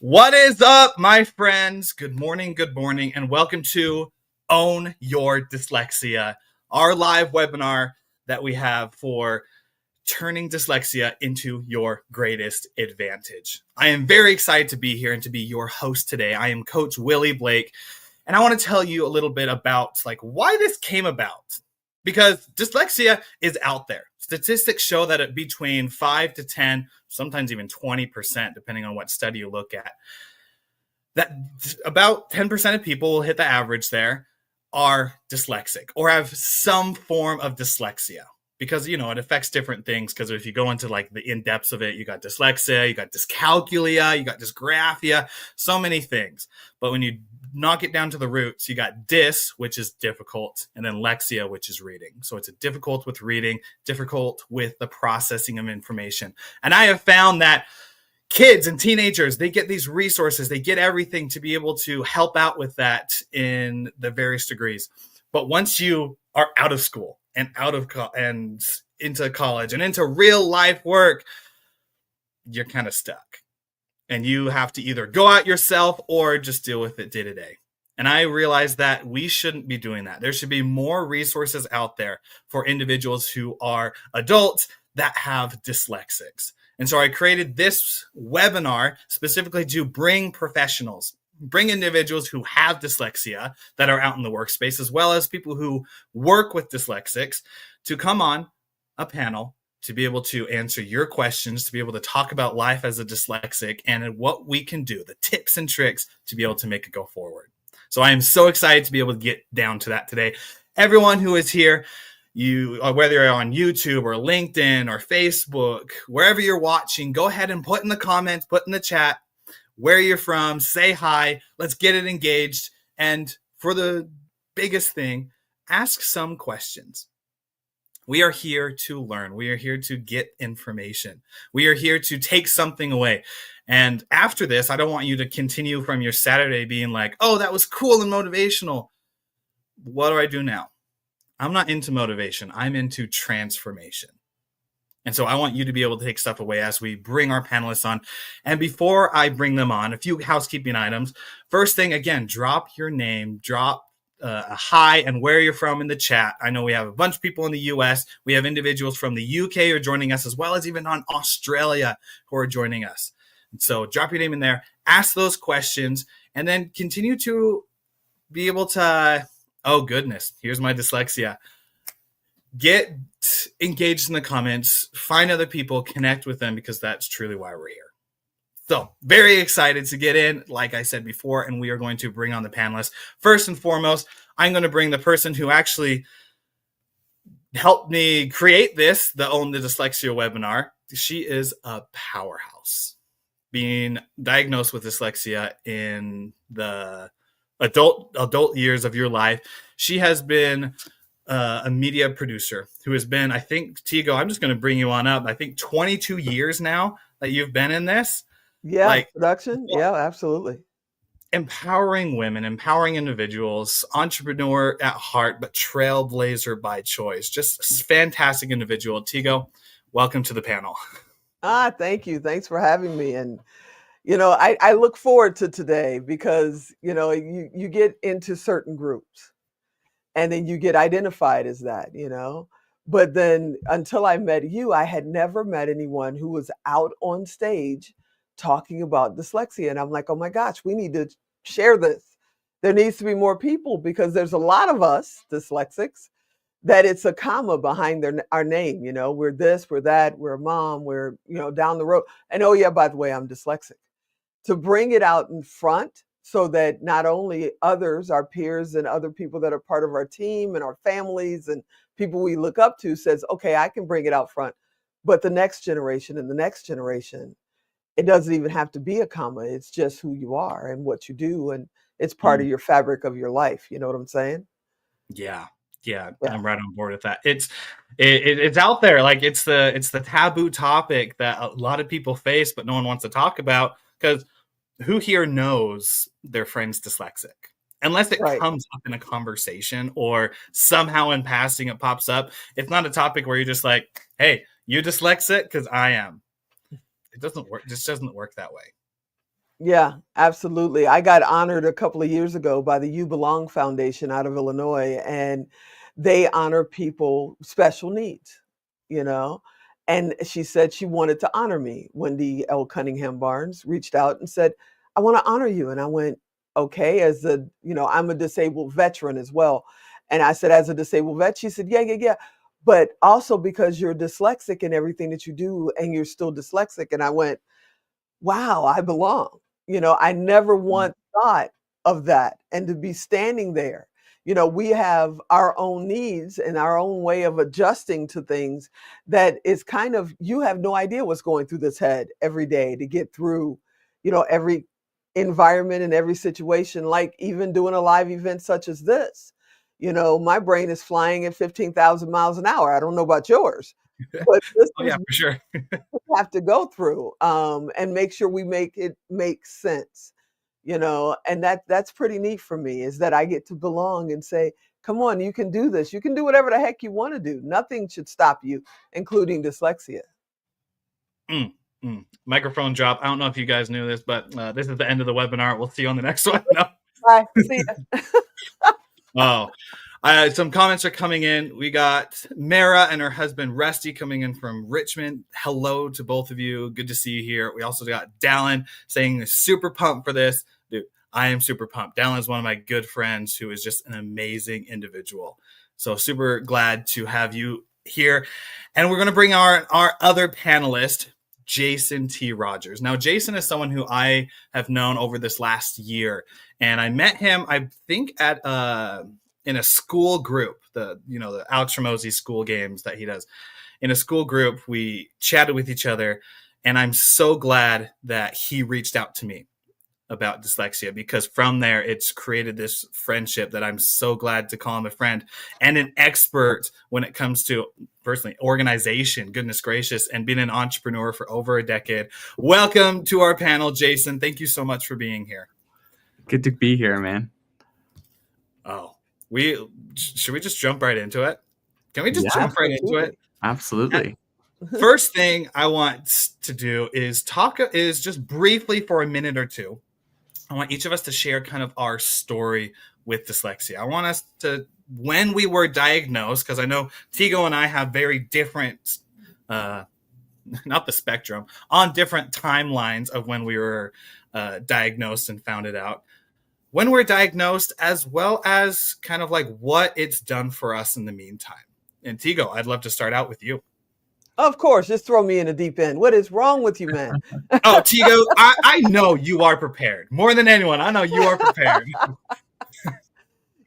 What is up, my friends? Good morning, and welcome to Own Your Dyslexia, our live webinar that we have for turning dyslexia into your greatest advantage. I am very excited to be here and to be your host today. I am Coach Willie Blake, and I want to tell you a little bit about why this came about. Because dyslexia is out there. Statistics show that between 5 to 10, sometimes even 20%, depending on what study you look at, that about 10% of people will hit the average there are dyslexic or have some form of dyslexia. Because, it affects different things. Because if you go into the in-depths of it, you got dyslexia, you got dyscalculia, you got dysgraphia, so many things. But when you knock it down to the roots, you got dys, which is difficult, and then lexia, which is reading. So it's a difficult with reading, difficult with the processing of information. And I have found that kids and teenagers, they get these resources, they get everything to be able to help out with that in the various degrees. But once you are out of school and and into college and into real life work, you're kind of stuck. And you have to either go out yourself or just deal with it day to day. And I realized that we shouldn't be doing that. There should be more resources out there for individuals who are adults that have dyslexics. And so I created this webinar specifically to bring professionals, bring individuals who have dyslexia that are out in the workspace, as well as people who work with dyslexics, to come on a panel to be able to answer your questions, to be able to talk about life as a dyslexic and what we can do, the tips and tricks to be able to make it go forward. So I am so excited to be able to get down to that today. Everyone who is here, whether you're on YouTube or LinkedIn or Facebook, wherever you're watching, go ahead and put in the comments, put in the chat where you're from, say hi, let's get it engaged. And for the biggest thing, ask some questions. We are here to learn. We are here to get information. We are here to take something away. And after this, I don't want you to continue from your Saturday being like, oh, that was cool and motivational. What do I do now? I'm not into motivation. I'm into transformation. And so I want you to be able to take stuff away as we bring our panelists on. And before I bring them on, a few housekeeping items. First thing, again, drop your name, drop a hi and where you're from in the chat. I know we have a bunch of people in the US. We have individuals from the UK who are joining us, as well as even on Australia who are joining us. And so drop your name in there, ask those questions, and then continue to be able to, oh goodness, here's my dyslexia. Get engaged in the comments, find other people, connect with them, because that's truly why we're here. So very excited to get in, like I said before, and we are going to bring on the panelists. First and foremost, I'm going to bring the person who actually helped me create this, the Own the Dyslexia webinar. She is a powerhouse, being diagnosed with dyslexia in the adult years of your life. She has been a media producer who has been, I think, Tigo, I'm just going to bring you on up, I think 22 years now that you've been in this. Yeah, production. Yeah, absolutely. Empowering women, empowering individuals, entrepreneur at heart, but trailblazer by choice. Just a fantastic individual. Tigo, welcome to the panel. Thank you. Thanks for having me. And, I look forward to today because, you get into certain groups and then you get identified as that, But then until I met you, I had never met anyone who was out on stage talking about dyslexia. And I'm like, oh my gosh, we need to share this. There needs to be more people because there's a lot of us dyslexics that it's a comma behind our name. We're this, we're that, we're a mom, we're, down the road. And oh yeah, by the way, I'm dyslexic. To bring it out in front so that not only others, our peers and other people that are part of our team and our families and people we look up to says, okay, I can bring it out front. But the next generation and the next generation, it doesn't even have to be a comma. It's just who you are and what you do. And it's part of your fabric of your life. You know what I'm saying? Yeah. I'm right on board with that. It's out there. It's the taboo topic that a lot of people face, but no one wants to talk about, because who here knows their friend's dyslexic? Unless it comes up in a conversation or somehow in passing it pops up. It's not a topic where you're just like, hey, you dyslexic? Because I am. It doesn't work. Just doesn't work that way. Yeah, absolutely. I got honored a couple of years ago by the You Belong Foundation out of Illinois, and they honor people special needs, you know. And she said she wanted to honor me. Wendy L. Cunningham Barnes reached out and said, I want to honor you. And I went, okay, as a, I'm a disabled veteran as well. And I said, as a disabled vet, she said, yeah, yeah, yeah. But also because you're dyslexic in everything that you do and you're still dyslexic. And I went, wow, I belong. I never Mm. once thought of that and to be standing there. We have our own needs and our own way of adjusting to things that is kind of, you have no idea what's going through this head every day to get through, every environment and every situation, like even doing a live event such as this. My brain is flying at 15,000 miles an hour. I don't know about yours, but this Oh is yeah, for sure. have to go through, and make sure we make it make sense, and that's pretty neat for me is that I get to belong and say, come on, you can do this. You can do whatever the heck you want to do. Nothing should stop you, including dyslexia. Mm, Microphone drop. I don't know if you guys knew this, but this is the end of the webinar. We'll see you on the next one. No. Bye. See ya. Oh, some comments are coming in. We got Mara and her husband Rusty coming in from Richmond. Hello to both of you. Good to see you here. We also got Dallin saying super pumped for this. Dude, I am super pumped. Dallin is one of my good friends who is just an amazing individual. So super glad to have you here. And we're going to bring our other panelist, Jason T. Rogers. Now, Jason is someone who I have known over this last year. And I met him, I think, at in a school group, the Alex Ramosi school games that he does. In a school group, we chatted with each other, and I'm so glad that he reached out to me about dyslexia, because from there it's created this friendship that I'm so glad to call him a friend and an expert when it comes to personally organization. Goodness gracious, and being an entrepreneur for over a decade. Welcome to our panel, Jason. Thank you so much for being here. Good to be here, man. Oh, should we just jump right into it? Can we just Yeah, jump right into it? absolutely. First thing I want to do is just briefly for a minute or two. I want each of us to share kind of our story with dyslexia. I want us to, when we were diagnosed, because I know Tigo and I have very different, not the spectrum, on different timelines of when we were diagnosed and found it out. When we're diagnosed, as well as kind of like what it's done for us in the meantime. And Tigo, I'd love to start out with you. Of course, just throw me in the deep end. What is wrong with you, man? Oh, Tigo, I know you are prepared. More than anyone, I know you are prepared.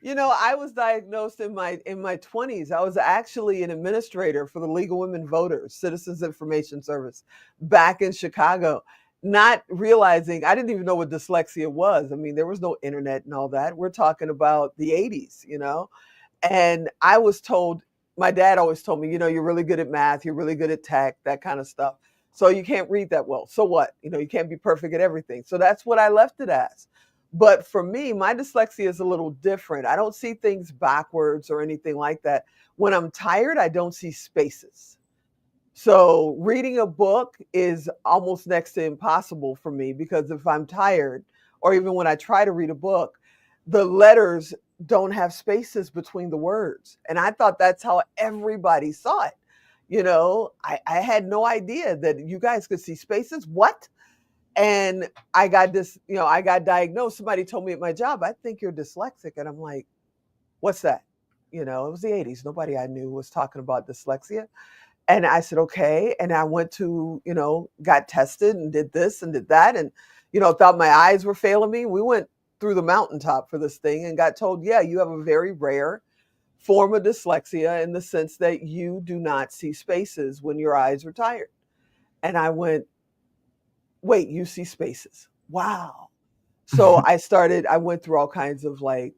I was diagnosed in my 20s. I was actually an administrator for the League of Women Voters, Citizens Information Service, back in Chicago, not realizing I didn't even know what dyslexia was. I mean, there was no internet and all that. We're talking about the 80s, and I was told, my dad always told me, you're really good at math, you're really good at tech, that kind of stuff. So you can't read that well. So what? You can't be perfect at everything. So that's what I left it as. But for me, my dyslexia is a little different. I don't see things backwards or anything like that. When I'm tired, I don't see spaces. So reading a book is almost next to impossible for me, because if I'm tired, or even when I try to read a book, the letters don't have spaces between the words. And I thought that's how everybody saw it. I had no idea that you guys could see spaces. What? And I got this, I got diagnosed. Somebody told me at my job, I think you're dyslexic. And I'm like, what's that? It was the 80s. Nobody I knew was talking about dyslexia. And I said, okay. And I went to, got tested and did this and did that. And, thought my eyes were failing me. We went through the mountaintop for this thing and got told, yeah, you have a very rare form of dyslexia in the sense that you do not see spaces when your eyes are tired. And I went, wait, you see spaces. Wow. So I went through all kinds of like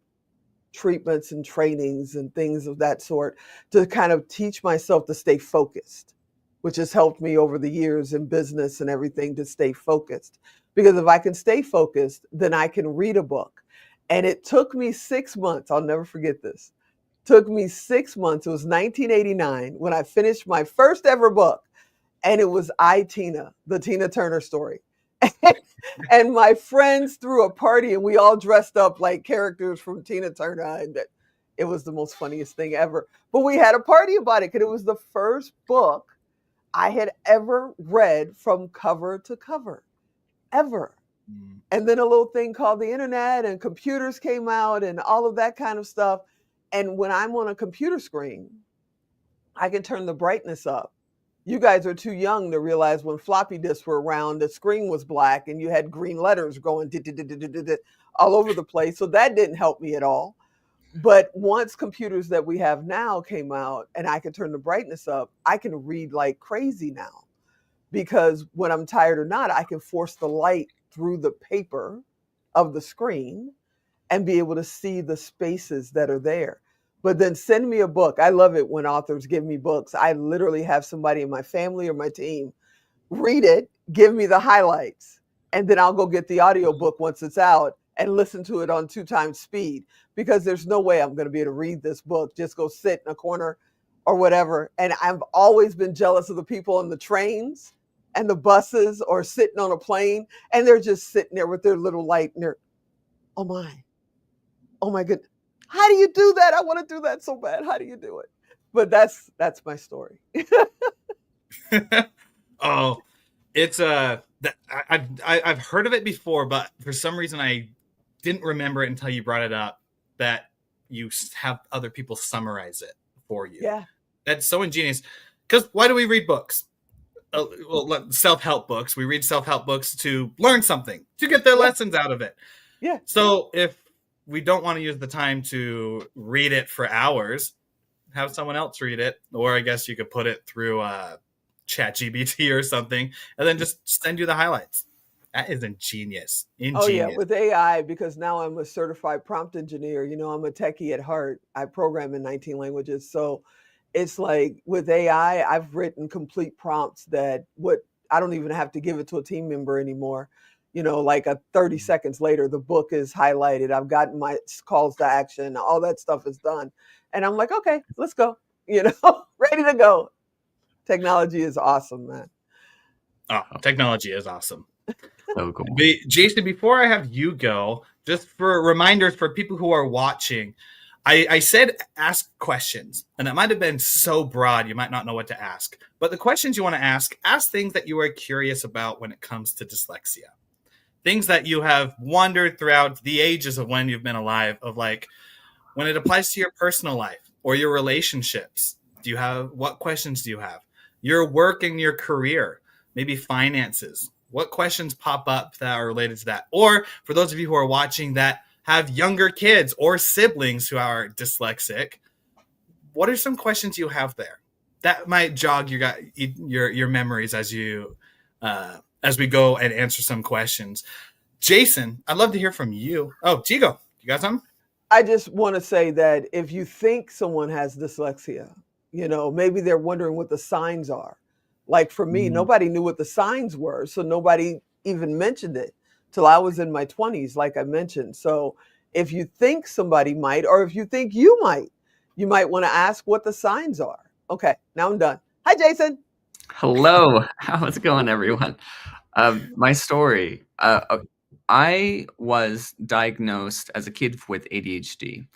treatments and trainings and things of that sort to kind of teach myself to stay focused, which has helped me over the years in business and everything to stay focused. Because if I can stay focused, then I can read a book. And it took me 6 months. I'll never forget this. Took me 6 months. It was 1989 when I finished my first ever book. And it was I, Tina, the Tina Turner story. And my friends threw a party and we all dressed up like characters from Tina Turner, and it was the most funniest thing ever. But we had a party about it because it was the first book I had ever read from cover to cover, ever. Mm. And then a little thing called the internet and computers came out and all of that kind of stuff. And when I'm on a computer screen, I can turn the brightness up. You guys are too young to realize when floppy disks were around, the screen was black and you had green letters going all over the place. So that didn't help me at all. But once computers that we have now came out and I could turn the brightness up, I can read like crazy now, because when I'm tired or not, I can force the light through the paper of the screen and be able to see the spaces that are there. But then send me a book. I love it when authors give me books. I literally have somebody in my family or my team read it, give me the highlights, and then I'll go get the audiobook once it's out and listen to it on 2 times speed, because there's no way I'm going to be able to read this book, just go sit in a corner or whatever. And I've always been jealous of the people on the trains and the buses or sitting on a plane, and they're just sitting there with their little light and they're, oh my goodness, how do you do that? I want to do that so bad. How do you do it? But that's my story. Oh, it's I've heard of it before, but for some reason I didn't remember it until you brought it up, that you have other people summarize it for you. Yeah. That's so ingenious. Because why do we read books? Well, self-help books. We read self-help books to learn something, to get their lessons out of it. Yeah. So if we don't want to use the time to read it for hours, have someone else read it, or I guess you could put it through ChatGPT or something, and then just send you the highlights. That is ingenious. Oh yeah, with AI, because now I'm a certified prompt engineer. I'm a techie at heart. I program in 19 languages. So it's like with AI, I've written complete prompts that I don't even have to give it to a team member anymore. Like 30 seconds later, the book is highlighted. I've gotten my calls to action. All that stuff is done. And I'm like, okay, let's go, ready to go. Technology is awesome, man. Oh, technology is awesome. So cool. Jason, before I have you go, just for reminders for people who are watching, I said ask questions, and that might have been so broad you might not know what to ask. But the questions you want to ask things that you are curious about when it comes to dyslexia. Things that you have wondered throughout the ages of when you've been alive, of like when it applies to your personal life or your relationships. What questions do you have? Your work and your career, maybe finances. What questions pop up that are related to that? Or for those of you who are watching that have younger kids or siblings who are dyslexic, what are some questions you have there that might jog your memories as we go and answer some questions? Jason, I'd love to hear from you. Oh, Jigo, you got something? I just want to say that if you think someone has dyslexia, maybe they're wondering what the signs are. Like for me, nobody knew what the signs were, so nobody even mentioned it till I was in my 20s, like I mentioned. So if you think somebody might, or if you think you might want to ask what the signs are. Okay, now I'm done. Hi, Jason. Hello. How's it going, everyone? My story. I was diagnosed as a kid with ADHD,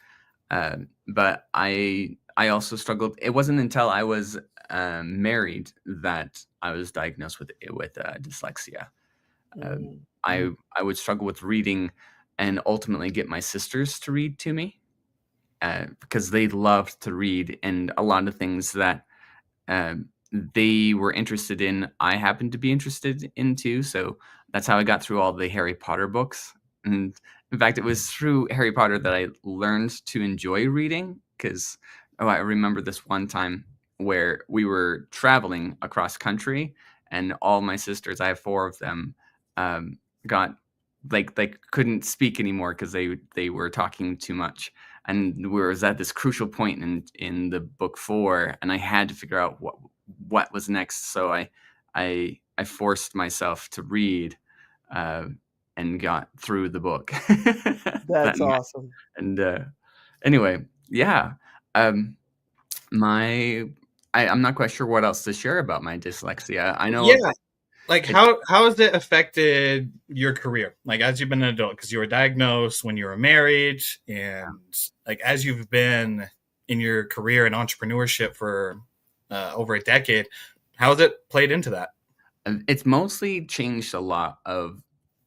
but I also struggled. It wasn't until I was married that I was diagnosed with dyslexia. I would struggle with reading, and ultimately get my sisters to read to me because they loved to read, and a lot of things that they were interested in, I happened to be interested in too. So that's how I got through all the Harry Potter books. And in fact, it was through Harry Potter that I learned to enjoy reading, because I remember this one time where we were traveling across country, and all my sisters, I have 4 of them, got they couldn't speak anymore because they were talking too much. And we was at this crucial point in the book 4, and I had to figure out what was next. So I forced myself to read, and got through the book. That's awesome. And anyway, yeah. I'm not quite sure what else to share about my dyslexia. I know. Yeah. Like how has it affected your career? Like as you've been an adult, because you were diagnosed when you were married, and like as you've been in your career and entrepreneurship for over a decade, how has it played into that? It's mostly changed a lot of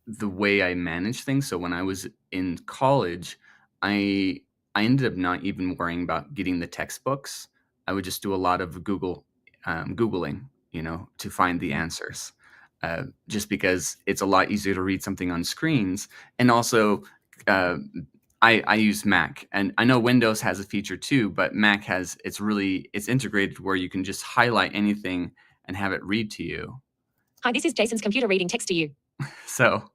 the way I manage things. So when I was in college, I I ended up not even worrying about getting the textbooks. I would just do a lot of Googling, to find the answers. Just because it's a lot easier to read something on screens, and also uh, I use Mac, and I know Windows has a feature too, but Mac has it's integrated where you can just highlight anything and have it read to you. Hi, this is Jason's computer reading text to you. So,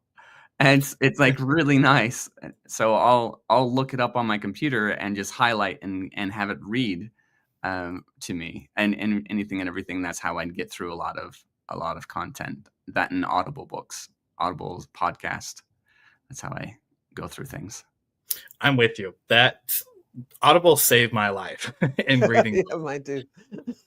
and it's like really nice. So I'll look it up on my computer and just highlight and have it read to me, and anything and everything. That's how I'd get through a lot of content. That and Audible books, Audible's podcast. That's how I go through things. I'm with you. That Audible saved my life in reading. Yeah, mine too.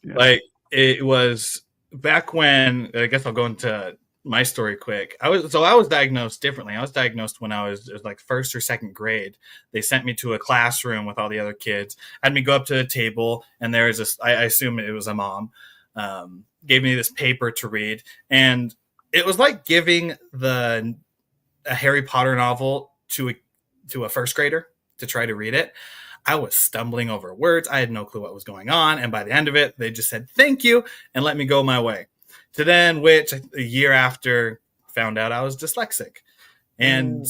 Yeah. Like it was back when, I guess I'll go into my story quick. I was diagnosed differently. I was diagnosed when it was like first or second grade. They sent me to a classroom with all the other kids, had me go up to a table, and there was this, I assume it was a mom, gave me this paper to read. And it was like giving a Harry Potter novel to a first grader to try to read it. I was stumbling over words. I had no clue what was going on. And by the end of it, they just said, thank you, and let me go my way. To then, which a year after, found out I was dyslexic. And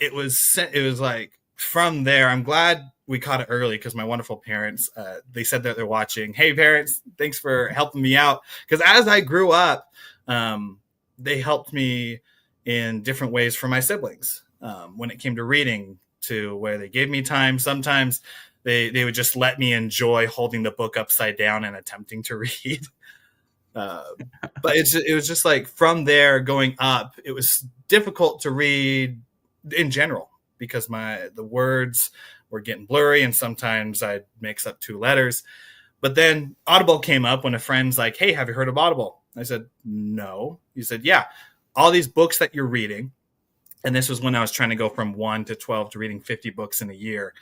it was like from there, I'm glad we caught it early because my wonderful parents, they said that they're watching. Hey, parents, thanks for helping me out. Because as I grew up, they helped me in different ways for my siblings. When it came to reading, to where they gave me time. Sometimes they would just let me enjoy holding the book upside down and attempting to read. But it was just like from there going up, it was difficult to read in general because the words were getting blurry and sometimes I'd mix up two letters. But then Audible came up when a friend's like, hey, have you heard of Audible? I said, no. He said, yeah, all these books that you're reading. And this was when I was trying to go from 1 to 12 to reading 50 books in a year.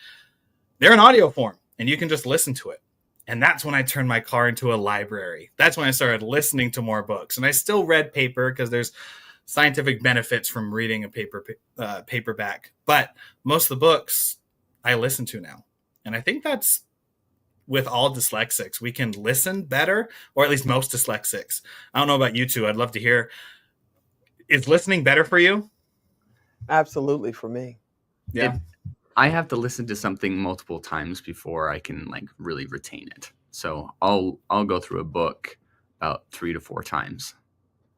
They're in audio form and you can just listen to it. And that's when I turned my car into a library. That's when I started listening to more books. And I still read paper because there's scientific benefits from reading a paperback. But most of the books I listen to now. And I think that's with all dyslexics. We can listen better, or at least most dyslexics. I don't know about you two. I'd love to hear. Is listening better for you? Absolutely, for me. Yeah. I have to listen to something multiple times before I can like really retain it. So I'll go through a book about 3 to 4 times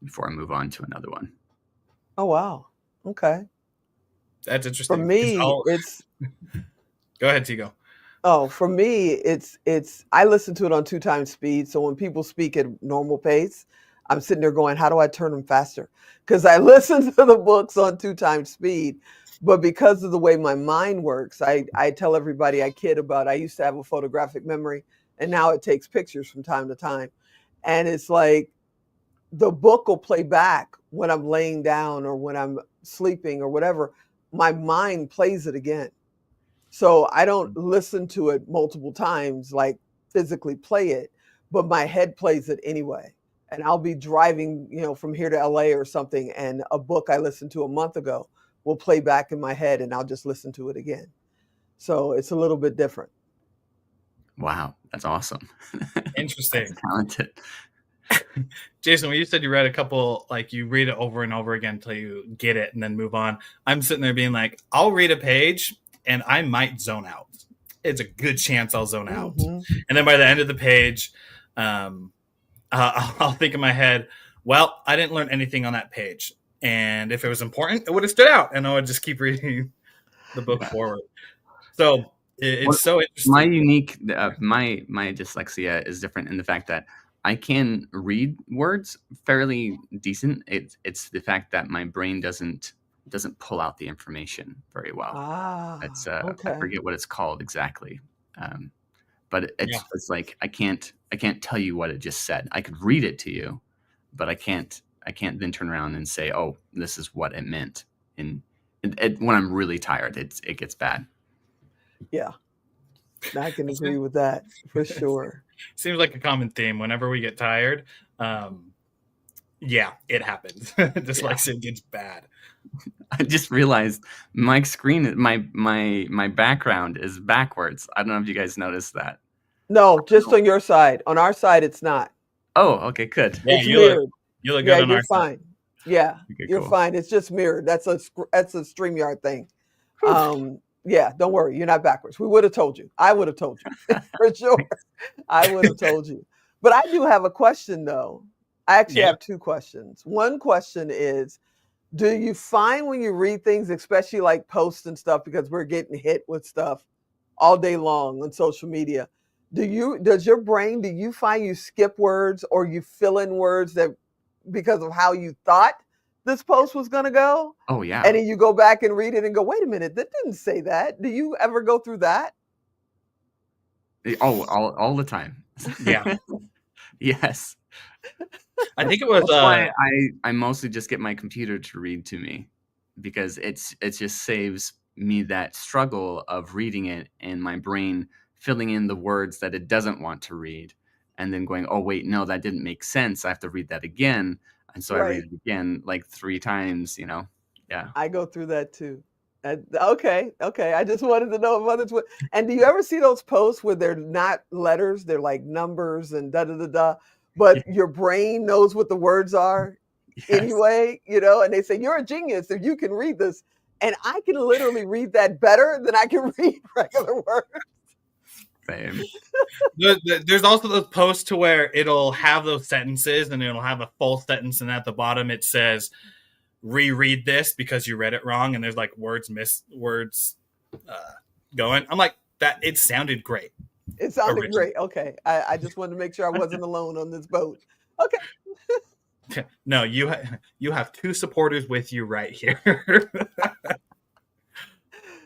before I move on to another one. Oh, wow. Okay. That's interesting. For me, it's go ahead, Tigo. for me, it's I listen to it on 2 times speed. So when people speak at normal pace, I'm sitting there going, how do I turn them faster? Because I listen to the books on 2 times speed. But because of the way my mind works, I tell everybody, I kid about, I used to have a photographic memory and now it takes pictures from time to time. And it's like the book will play back when I'm laying down or when I'm sleeping or whatever. My mind plays it again. So I don't listen to it multiple times, like physically play it, but my head plays it anyway. And I'll be driving, from here to LA or something, and a book I listened to a month ago will play back in my head and I'll just listen to it again. So it's a little bit different. Wow, that's awesome. Interesting. That's talented. Jason, when you said you read a couple, like you read it over and over again until you get it and then move on, I'm sitting there being like, I'll read a page and I might zone out. It's a good chance I'll zone out. And then by the end of the page, I'll think in my head, well, I didn't learn anything on that page. And if it was important, it would have stood out and I would just keep reading the book forward. So it's so interesting. My dyslexia is different in the fact that I can read words fairly decent. It's the fact that my brain doesn't pull out the information very well. It's okay. I forget what it's called exactly. But it's like I can't tell you what it just said. I could read it to you, but I can't I can't then turn around and say, oh, this is what it meant. And when I'm really tired, it gets bad. Yeah, I can agree with that for sure. Seems like a common theme. Whenever we get tired, yeah, it happens. Dyslexia gets bad. I just realized my screen, my background is backwards. I don't know if you guys noticed that. No, just on your side. On our side, it's not. Oh, okay, good. Yeah, It's mirrored. You look Yeah, good on you're our side. fine. Yeah, Okay, you're cool. fine. It's just mirrored. That's a StreamYard thing. Yeah, don't worry. You're not backwards. We would have told you. I would have told you for sure. I would have told you. But I do have a question though. I actually have two questions. One question is, do you find when you read things, especially like posts and stuff, because we're getting hit with stuff all day long on social media, do you find you skip words or you fill in words that because of how you thought this post was going to go? Oh yeah. And then you go back and read it and go, wait a minute, that didn't say that. Do you ever go through that? Oh, all the time. Yeah. Yes. I think it was That's why I mostly just get my computer to read to me, because it just saves me that struggle of reading it and my brain filling in the words that it doesn't want to read and then going, oh wait, no, that didn't make sense. I have to read that again. And so I read it again like 3 times, Yeah. I go through that too. Okay. I just wanted to know if others would. And do you ever see those posts where they're not letters, they're like numbers and da da da da, but your brain knows what the words are anyway, and they say, you're a genius if you can read this. And I can literally read that better than I can read regular words. Same. There's also those posts to where it'll have those sentences and it'll have a full sentence, and at the bottom it says, reread this because you read it wrong, and there's like words going. I'm like, that it sounded great. It sounded great. Okay. I just wanted to make sure I wasn't alone on this boat. Okay. No, you have 2 supporters with you right here.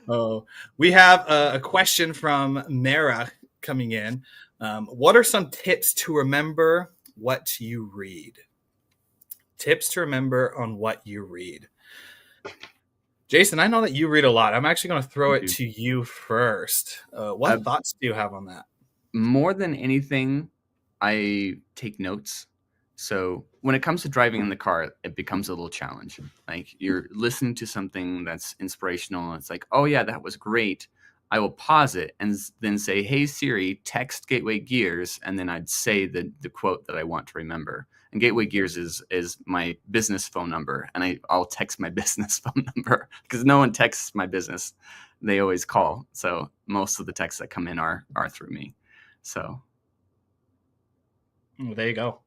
Oh, we have a question from Mara coming in. What are some tips to remember what you read? Tips to remember on what you read. Jason, I know that you read a lot. I'm actually going to throw it to you first. What thoughts do you have on that? More than anything, I take notes. So when it comes to driving in the car, it becomes a little challenge. Like you're listening to something that's inspirational. It's like, oh yeah, that was great. I will pause it and then say, hey Siri, text Gateway Gears. And then I'd say the quote that I want to remember. And Gateway Gears is my business phone number. And I'll text my business phone number because no one texts my business. They always call. So most of the texts that come in are through me. So there you go.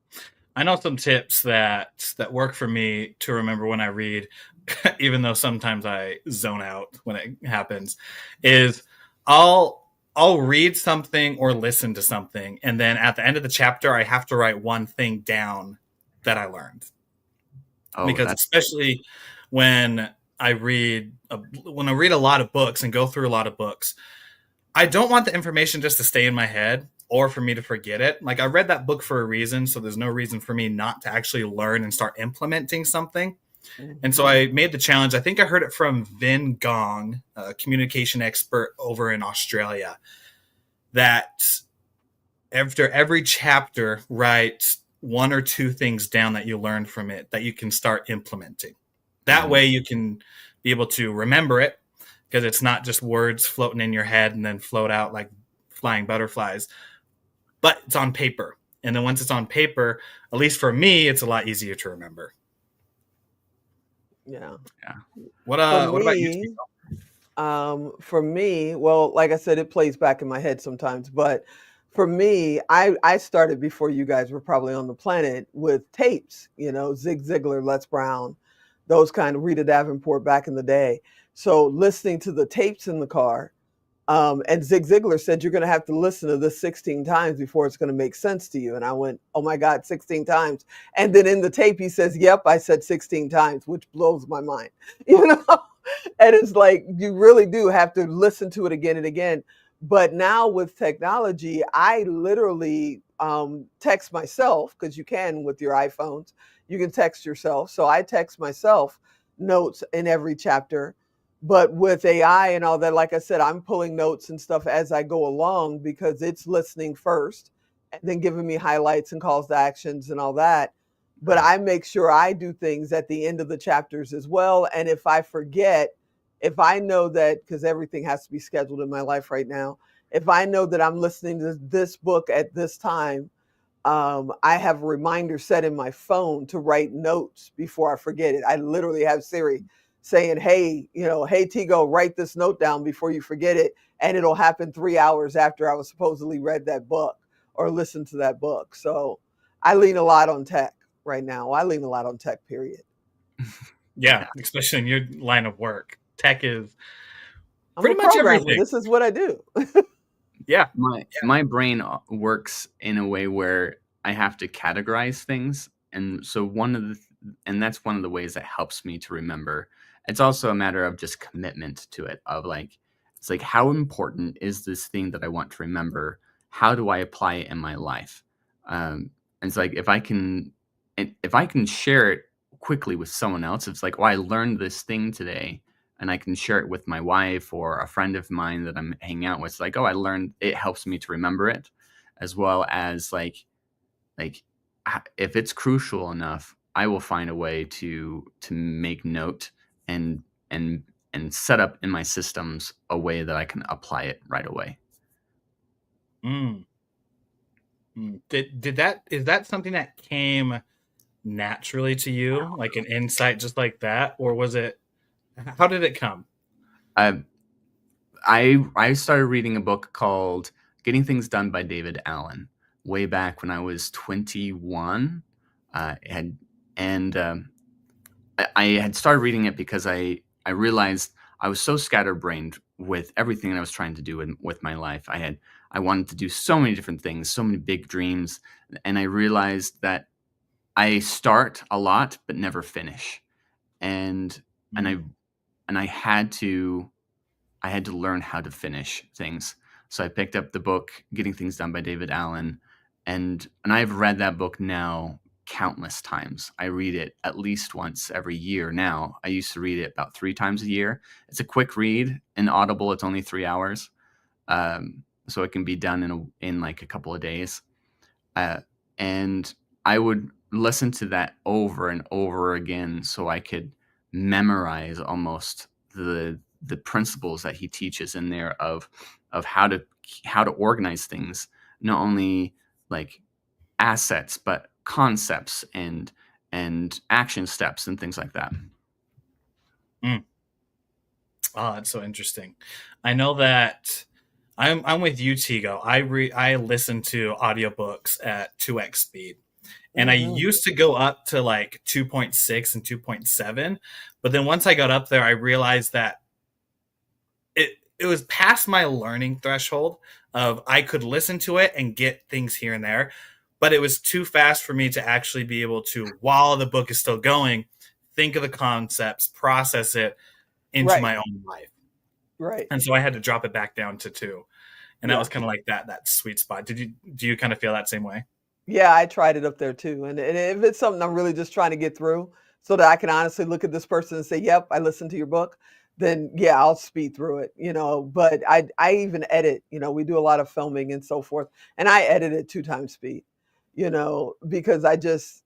I know some tips that work for me to remember when I read, even though sometimes I zone out when it happens, is I'll read something or listen to something, and then at the end of the chapter, I have to write one thing down that I learned. Because especially when I read a lot of books and go through a lot of books, I don't want the information just to stay in my head or for me to forget it. Like, I read that book for a reason, so there's no reason for me not to actually learn and start implementing something. Mm-hmm. And so I made the challenge. I think I heard it from Vin Gong, a communication expert over in Australia, that after every chapter, write 1 or 2 things down that you learned from it that you can start implementing. That way you can be able to remember it, because it's not just words floating in your head and then float out like flying butterflies, but it's on paper. And then once it's on paper, at least for me, it's a lot easier to remember. Yeah. What about you? For me, well, like I said, it plays back in my head sometimes, but for me, I started before you guys were probably on the planet with tapes, Zig Ziglar, Les Brown, those kind of Rita Davenport back in the day. So listening to the tapes in the car, and Zig Ziglar said, you're going to have to listen to this 16 times before it's going to make sense to you. And I went, oh my God, 16 times. And then in the tape, he says, yep, I said 16 times, which blows my mind, And it's like, you really do have to listen to it again and again. But now with technology, I literally text myself, because you can with your iPhones, you can text yourself. So I text myself notes in every chapter. But with AI and all that, like I said, I'm pulling notes and stuff as I go along because it's listening first and then giving me highlights and calls to actions and all that. But I make sure I do things at the end of the chapters as well. And if I forget, if I know that, because everything has to be scheduled in my life right now, if I know that I'm listening to this book at this time, I have a reminder set in my phone to write notes before I forget it. I literally have Siri saying, hey, hey, Tigo, write this note down before you forget it. And it'll happen 3 hours after I was supposedly read that book or listened to that book. So I lean a lot on tech right now. I lean a lot on tech, period. Yeah, especially in your line of work. Tech is I'm pretty a much programmer. everything. This is what I do. Yeah. My brain works in a way where I have to categorize things, and so that's one of the ways that helps me to remember. It's also a matter of just commitment to it, of like, it's like, how important is this thing that I want to remember? How do I apply it in my life? And it's like, if I can share it quickly with someone else, it's like, oh, I learned this thing today, and I can share it with my wife or a friend of mine that I'm hanging out with. It's like, oh, I learned, it helps me to remember it, as well as like if it's crucial enough, I will find a way to make note and and set up in my systems a way that I can apply it right away. Mm. Is that something that came naturally to you, like an insight just like that, or was it? How did it come? I started reading a book called Getting Things Done by David Allen way back when I was 21. I had started reading it because I realized I was so scatterbrained with everything that I was trying to do with my life. I wanted to do so many different things, so many big dreams, and I realized that I start a lot but never finish. And I had to learn how to finish things. So I picked up the book Getting Things Done by David Allen, and I've read that book now countless times. I read it at least once every year now. I used to read it about 3 times a year. It's a quick read. In Audible, it's only 3 hours, so it can be done in like a couple of days. And I would listen to that over and over again so I could memorize almost the principles that he teaches in there of how to organize things, not only like assets but concepts and action steps and things like that. Oh, that's so interesting. I know that I'm with you, Tigo. I listen to audiobooks at 2x speed. And I used to go up to like 2.6 and 2.7, but then once I got up there, I realized that it was past my learning threshold of I could listen to it and get things here and there, but it was too fast for me to actually be able to, while the book is still going, think of the concepts, process it into my own life. Right. And so I had to drop it back down to 2. And that was kind of like that sweet spot. Do you kind of feel that same way? Yeah, I tried it up there too. And if it's something I'm really just trying to get through so that I can honestly look at this person and say, yep, I listened to your book, then yeah, I'll speed through it, but I even edit, we do a lot of filming and so forth. And I edit at 2 times speed, because I just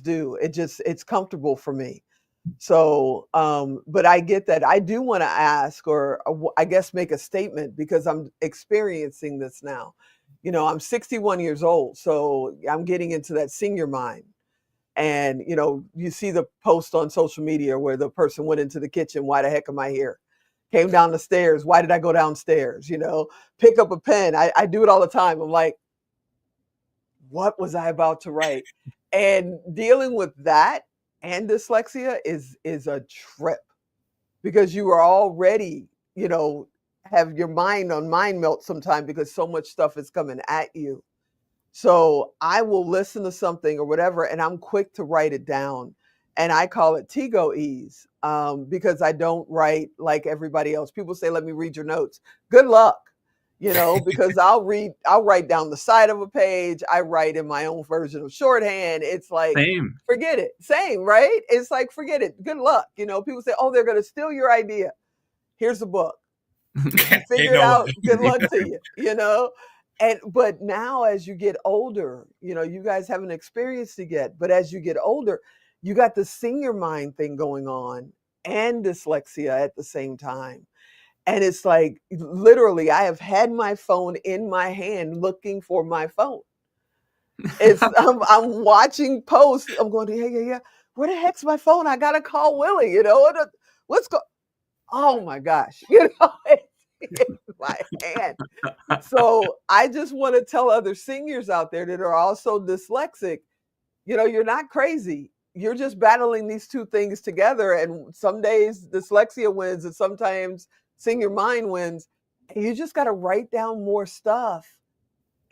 do. It's comfortable for me. So, but I get that. I do want to ask, or I guess make a statement, because I'm experiencing this now. I'm 61 years old, so I'm getting into that senior mind. And, you see the post on social media where the person went into the kitchen. Why the heck am I here? Came down the stairs. Why did I go downstairs? Pick up a pen. I do it all the time. I'm like, what was I about to write? And dealing with that and dyslexia is a trip, because you are already, have your mind on mind melt sometime because so much stuff is coming at you. So I will listen to something or whatever, and I'm quick to write it down. And I call it Tigo ease, because I don't write like everybody else. People say, let me read your notes. Good luck. because I'll write down the side of a page. I write in my own version of shorthand. It's like, Same. forget it. Same, right? It's like, forget it. Good luck. People say, oh, they're going to steal your idea. Here's the book. Figure it out. Good luck to you, but now as you get older, you guys haven't experienced it yet, but as you get older, you got the senior mind thing going on and dyslexia at the same time. And it's like, literally, I have had my phone in my hand looking for my phone. I'm watching posts. I'm going, yeah. Where the heck's my phone? I got to call Willie, what's going, oh my gosh, it's in my hand. So I just want to tell other seniors out there that are also dyslexic, you're not crazy. You're just battling these two things together. And some days dyslexia wins and sometimes senior mind wins. And you just got to write down more stuff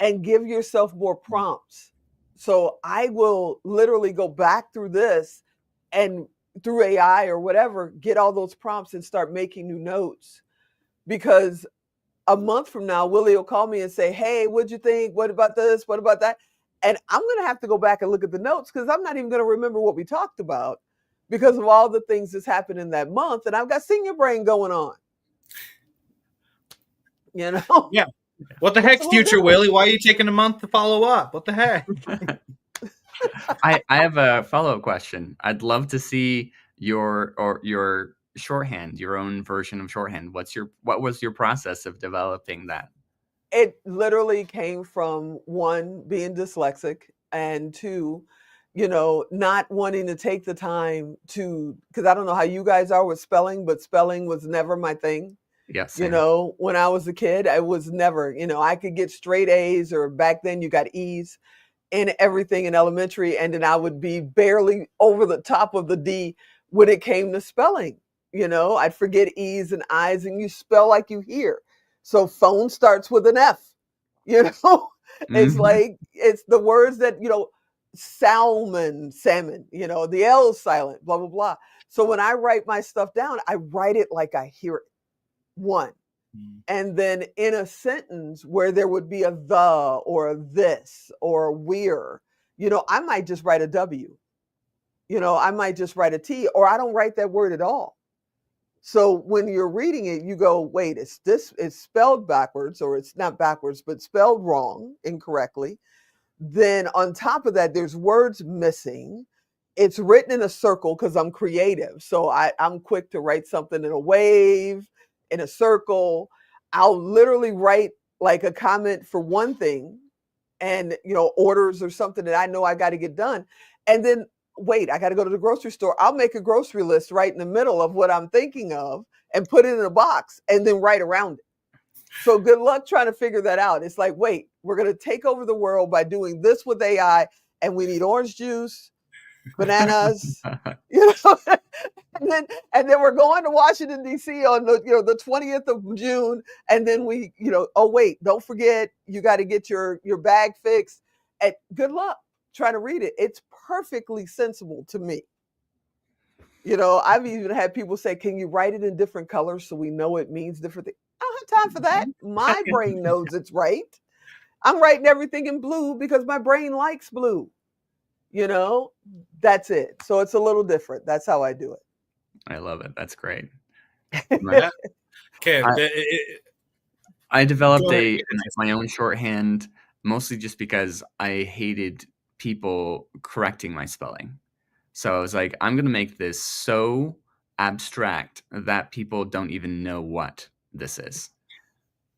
and give yourself more prompts. So I will literally go back through this and through AI or whatever, get all those prompts and start making new notes. Because a month from now, Willie will call me and say, hey, what'd you think? What about this? What about that? And I'm going to have to go back and look at the notes because I'm not even going to remember what we talked about because of all the things that's happened in that month. And I've got senior brain going on. Yeah. What the heck's future, Willie? Why are you taking a month to follow up? What the heck? I have a follow-up question. I'd love to see your shorthand, your own version of shorthand. What was your process of developing that? It literally came from, one, being dyslexic, and two, not wanting to take the time to, because I don't know how you guys are with spelling, but spelling was never my thing. Yes. When I was a kid, I was never, I could get straight A's, or back then you got E's in everything in elementary. And then I would be barely over the top of the D when it came to spelling. I'd forget E's and I's, and you spell like you hear. So phone starts with an F, it's like, it's the words that, salmon, the L is silent, blah, blah, blah. So when I write my stuff down, I write it like I hear it. One. And then in a sentence where there would be a the or a this or a we're, I might just write a W. I might just write a T, or I don't write that word at all. So when you're reading it, you go, wait, it's spelled backwards, or it's not backwards, but spelled wrong, incorrectly. Then on top of that, there's words missing. It's written in a circle because I'm creative. So I'm quick to write something in a wave, in a circle. I'll literally write like a comment for one thing and, orders or something that I know I got to get done. And then, wait, I got to go to the grocery store. I'll make a grocery list right in the middle of what I'm thinking of and put it in a box and then write around it. So good luck trying to figure that out. It's like, wait, we're going to take over the world by doing this with AI, and we need orange juice, bananas, and then we're going to Washington, D.C. on the 20th of June. And then we, oh, wait, don't forget, you got to get your bag fixed. And good luck trying to read it. It's perfectly sensible to me. I've even had people say, can you write it in different colors so we know it means different things? I don't have time for that. My brain knows it's right. I'm writing everything in blue because my brain likes blue. That's it. So it's a little different. That's how I do it. I love it. That's great. Okay. I developed my own shorthand mostly just because I hated people correcting my spelling. So I was like, I'm going to make this so abstract that people don't even know what this is.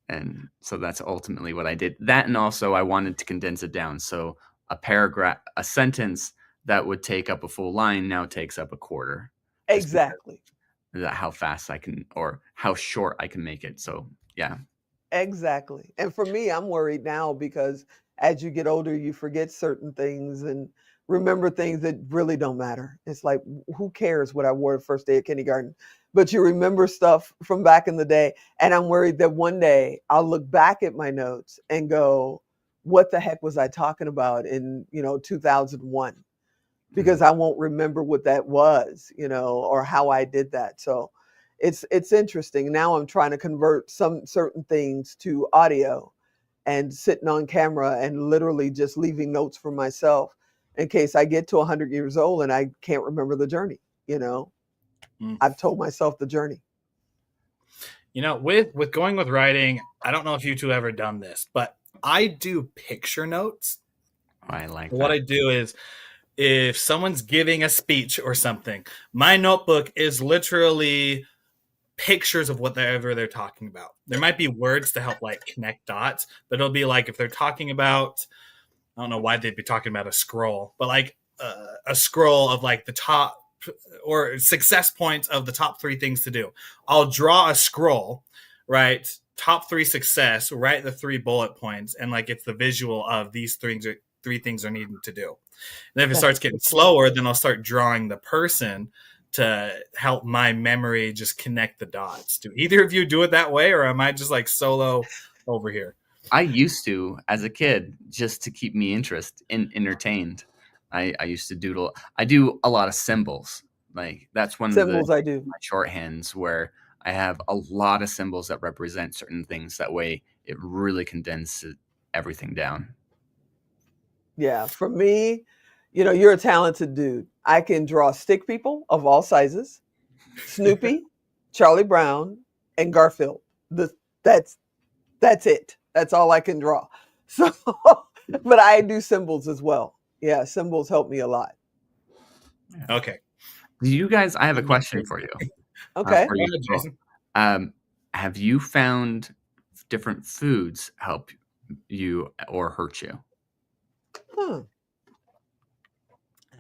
And so that's ultimately what I did. That, and also I wanted to condense it down. So a sentence that would take up a full line now takes up a quarter. Exactly. How fast I can, or how short I can make it. So yeah. Exactly. And for me, I'm worried now because as you get older, you forget certain things and remember things that really don't matter. It's like, who cares what I wore the first day of kindergarten? But you remember stuff from back in the day. And I'm worried that one day I'll look back at my notes and go, what the heck was I talking about in, 2001? Because I won't remember what that was, or how I did that. So it's interesting. Now I'm trying to convert some certain things to audio and sitting on camera and literally just leaving notes for myself in case I get to 100 years old and I can't remember the journey. I've told myself the journey. With going with writing, I don't know if you two ever done this, but I do picture notes. I like What that. I do is, if someone's giving a speech or something, my notebook is literally pictures of whatever they're talking about. There might be words to help like connect dots, but it'll be like if they're talking about, I don't know why they'd be talking about a scroll, but like a scroll of like the top or success points of the top 3 things to do. I'll draw a scroll, right? Top 3 success, write the 3 bullet points, and like it's the visual of these 3 things are needing to do. And if it starts getting slower, then I'll start drawing the person to help my memory just connect the dots. Do either of you do it that way, or am I just like solo over here? I used to, as a kid, just to keep me entertained. I used to doodle. I do a lot of symbols. Like that's one Symbols of I do. my shorthands where I have a lot of symbols that represent certain things. That way, it really condenses everything down. Yeah, for me, you're a talented dude. I can draw stick people of all sizes, Snoopy, Charlie Brown, and Garfield. That's it. That's all I can draw. So, but I do symbols as well. Yeah, symbols help me a lot. Okay. Do you guys? I have a question for you. Okay. For you, Jason. Have you found different foods help you or hurt you?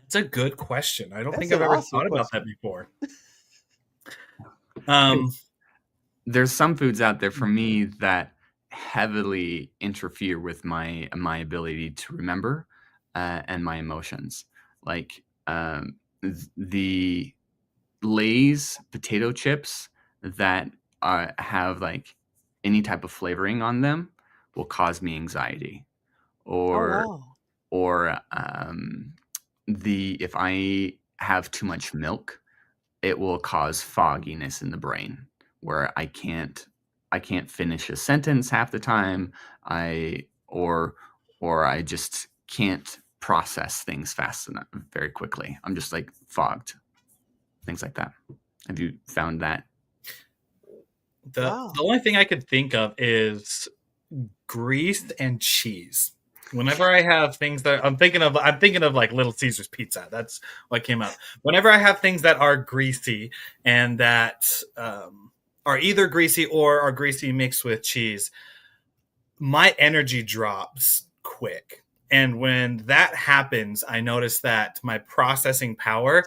It's a good question. I don't That's think I've an ever awesome thought about that question. before. There's some foods out there for me that heavily interfere with my ability to remember and my emotions. Like the Lay's potato chips that have like any type of flavoring on them will cause me anxiety. Or Oh, wow. or if I have too much milk, it will cause fogginess in the brain where I can't finish a sentence half the time. Or I just can't process things fast enough very quickly. I'm just like fogged. Things like that. Have you found that? The only thing I could think of is grease and cheese. Whenever I have things that I'm thinking of like Little Caesar's pizza. That's what came up. Whenever I have things that are greasy and that are either greasy or are greasy mixed with cheese, my energy drops quick. And when that happens, I notice that my processing power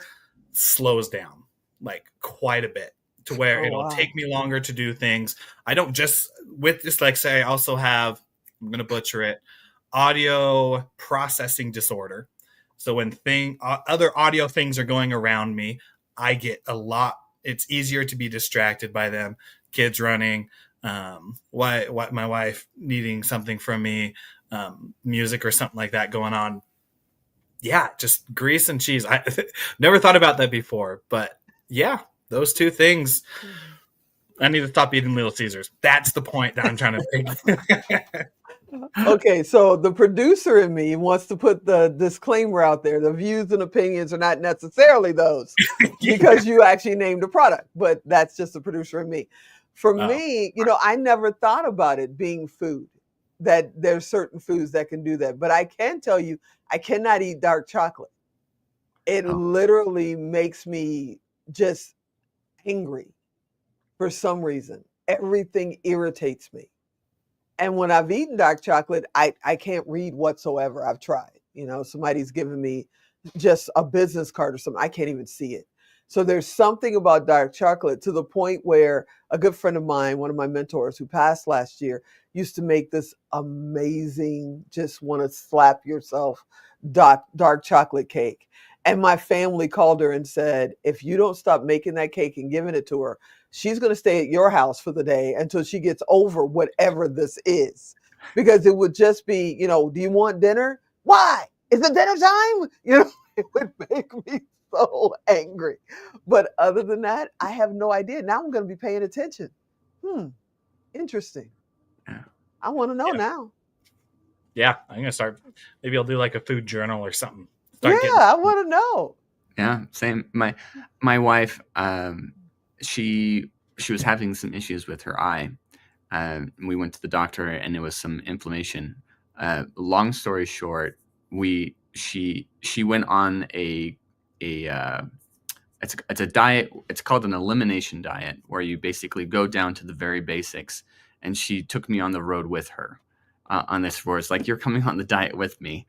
slows down like quite a bit to where it'll take me longer to do things. I don't just, with dyslexia, I also have, I'm going to butcher it, audio processing disorder. So when other audio things are going around me, I get it's easier to be distracted by them. Kids running, my wife needing something from me, music or something like that going on. Yeah, just grease and cheese. I never thought about that before, but yeah, those 2 things. I need to stop eating Little Caesars. That's the point that I'm trying to make. Okay, so the producer in me wants to put the disclaimer out there. The views and opinions are not necessarily those because you actually named a product, but that's just the producer in me. For me, I never thought about it being food, that there's certain foods that can do that. But I can tell you, I cannot eat dark chocolate. It literally makes me just angry for some reason. Everything irritates me. And when I've eaten dark chocolate, I can't read whatsoever. I've tried. Somebody's given me just a business card or something. I can't even see it. So there's something about dark chocolate to the point where a good friend of mine, one of my mentors who passed last year, used to make this amazing, just want to slap yourself, dark chocolate cake. And my family called her and said, if you don't stop making that cake and giving it to her, she's going to stay at your house for the day until she gets over whatever this is. Because it would just be, do you want dinner? Why? Is it dinner time? It would make me so angry. But other than that, I have no idea. Now I'm going to be paying attention. Interesting. Yeah. I want to know Yeah. now. Yeah, I'm gonna start. Maybe I'll do like a food journal or something. Yeah, I want to know. Yeah, same. My wife, she was having some issues with her eye. We went to the doctor, and it was some inflammation. Long story short, she went on it's a diet. It's called an elimination diet, where you basically go down to the very basics. And she took me on the road with her on this. Where it's like, you're coming on the diet with me,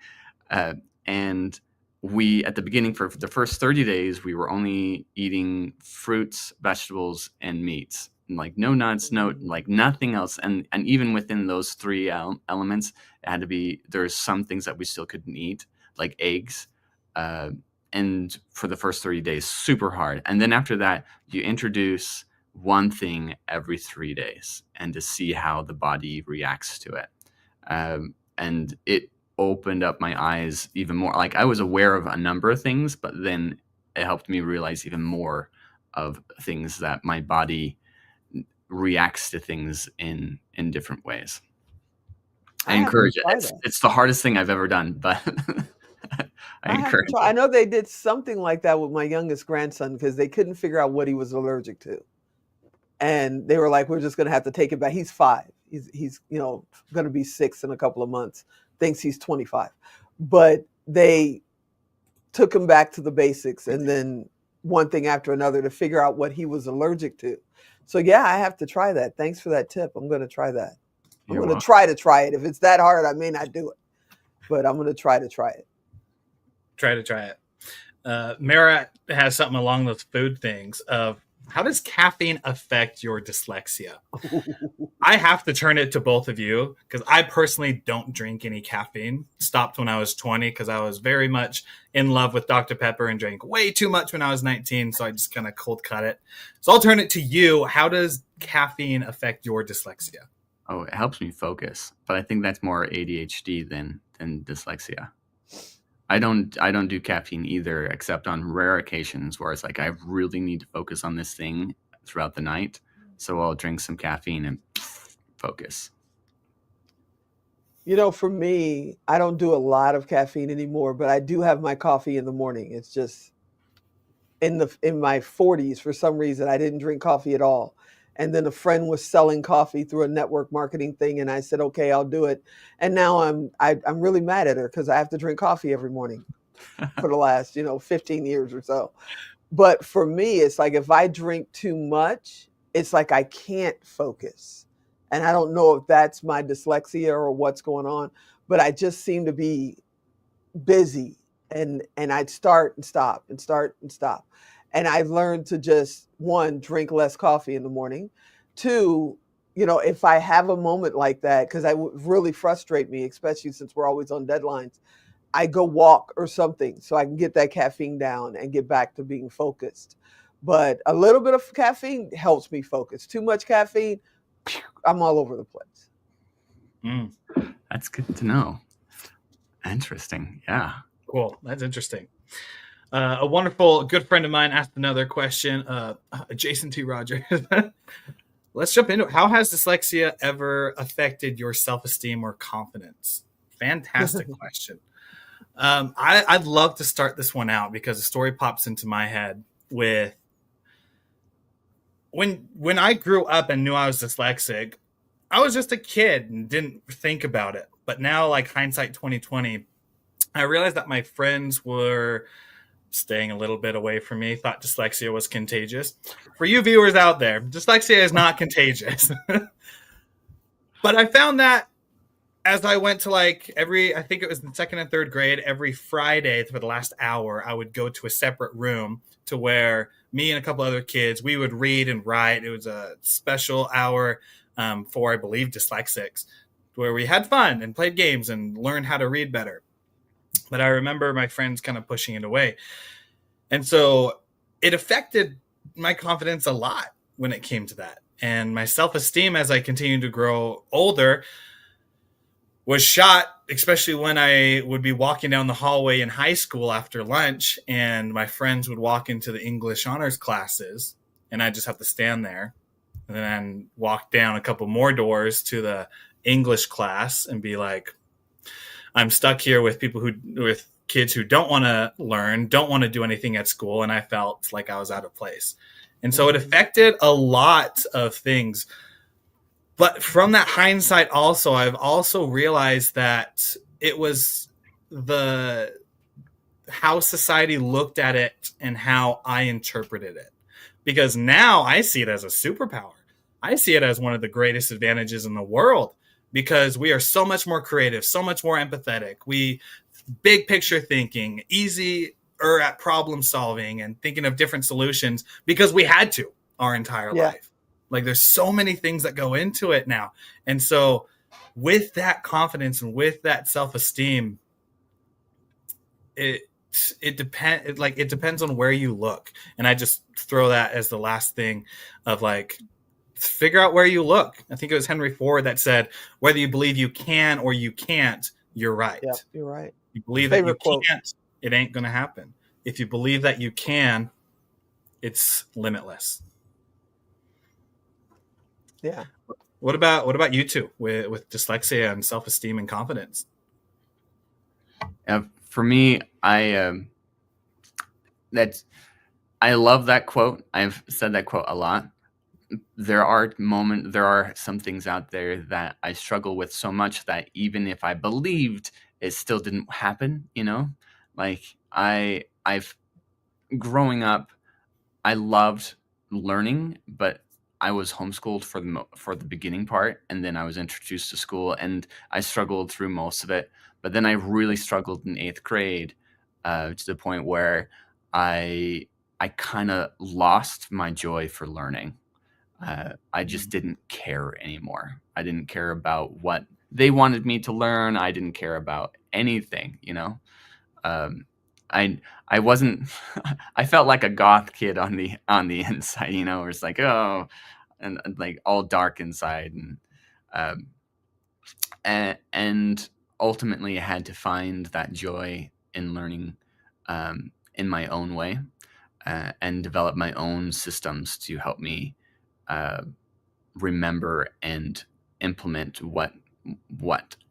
and we, at the beginning, for the first 30 days, we were only eating fruits, vegetables, and meats, and like no nuts, no, like nothing else. And even within those three elements, it had to be, there's some things that we still couldn't eat, like eggs. And for the first 30 days, super hard. And then after that, you introduce one thing every 3 days, and to see how the body reacts to it. And it opened up my eyes even more. Like, I was aware of a number of things, but then it helped me realize even more of things, that my body reacts to things in different ways. I encourage it. It's the hardest thing I've ever done, but I encourage it. I know they did something like that with my youngest grandson, because they couldn't figure out what he was allergic to. And they were like, we're just going to have to take it back. He's 5. He's going to be 6 in a couple of months. Thinks he's 25. But they took him back to the basics, and then one thing after another to figure out what he was allergic to. So yeah, I have to try that. Thanks for that tip. I'm going to try that. I'm going to try it. If it's that hard, I may not do it, but I'm going to try it. Try it. Mara has something along those food things of, how does caffeine affect your dyslexia? I have to turn it to both of you, because I personally don't drink any caffeine. Stopped when I was 20 because I was very much in love with Dr. Pepper and drank way too much when I was 19. So I just kind of cold cut it. So I'll turn it to you. How does caffeine affect your dyslexia? Oh, it helps me focus, but I think that's more ADHD than dyslexia. I don't do caffeine either, except on rare occasions where it's like, I really need to focus on this thing throughout the night. So I'll drink some caffeine and focus. For me, I don't do a lot of caffeine anymore, but I do have my coffee in the morning. It's just in my 40s, for some reason, I didn't drink coffee at all. And then a friend was selling coffee through a network marketing thing, and I said, okay, I'll do it. And now I'm really mad at her, because I have to drink coffee every morning for the last 15 years or so. But for me, it's like, if I drink too much, it's like I can't focus. And I don't know if that's my dyslexia or what's going on, but I just seem to be busy, and I'd start and stop and start and stop. And I've learned to just, 1, drink less coffee in the morning. 2, if I have a moment like that, because it would really frustrate me, especially since we're always on deadlines, I go walk or something so I can get that caffeine down and get back to being focused. But a little bit of caffeine helps me focus. Too much caffeine, I'm all over the place. That's good to know. Interesting. Yeah. Cool. That's interesting. A wonderful good friend of mine asked another question. Jason T. Rogers. Let's jump into it. How has dyslexia ever affected your self-esteem or confidence? Fantastic question. I'd love to start this one out, because a story pops into my head with when I grew up and knew I was dyslexic. I was just a kid and didn't think about it. But now, like, hindsight 2020, I realized that my friends were staying a little bit away from me, thought dyslexia was contagious. For you viewers out there, dyslexia is not contagious. But I found that as I went to, like, I think it was in 2nd and 3rd grade, every Friday for the last hour, I would go to a separate room to where me and a couple other kids, we would read and write. It was a special hour for, I believe, dyslexics, where we had fun and played games and learned how to read better. But I remember my friends kind of pushing it away. And so it affected my confidence a lot when it came to that. And my self-esteem, as I continued to grow older, was shot, especially when I would be walking down the hallway in high school after lunch, and my friends would walk into the English honors classes, and I'd just have to stand there and then walk down a couple more doors to the English class and be like, I'm stuck here with with kids who don't want to learn, don't want to do anything at school, and I felt like I was out of place. And so it affected a lot of things. But from that hindsight also, I've also realized that it was the how society looked at it and how I interpreted it. Because now I see it as a superpower. I see it as one of the greatest advantages in the world because we are so much more creative, so much more empathetic. We big picture thinking, easy at problem solving and thinking of different solutions because we had to our entire life. Like there's so many things that go into it now. And so with that confidence and with that self-esteem, it depends on where you look. And I just throw that as the last thing of like, figure out where you look. I think it was Henry Ford that said, whether you believe you can or you can't, you're right. Yeah, you're right. You believe that you can't, it ain't going to happen. If you believe that you can, it's limitless. Yeah. What about you two with dyslexia and self-esteem and confidence? For me, I love that quote. I've said that quote a lot. There are some things out there that I struggle with so much that even if I believed, it still didn't happen, you know? Like I've growing up, I loved learning, but I was homeschooled for the beginning part, and then I was introduced to school, and I struggled through most of it. But then I really struggled in 8th grade to the point where I kind of lost my joy for learning. I just didn't care anymore. I didn't care about what they wanted me to learn. I didn't care about anything, you know. I wasn't. I felt like a goth kid on the inside, you know. Where it's like, oh, and like all dark inside, and ultimately I had to find that joy in learning in my own way and develop my own systems to help me remember and implement what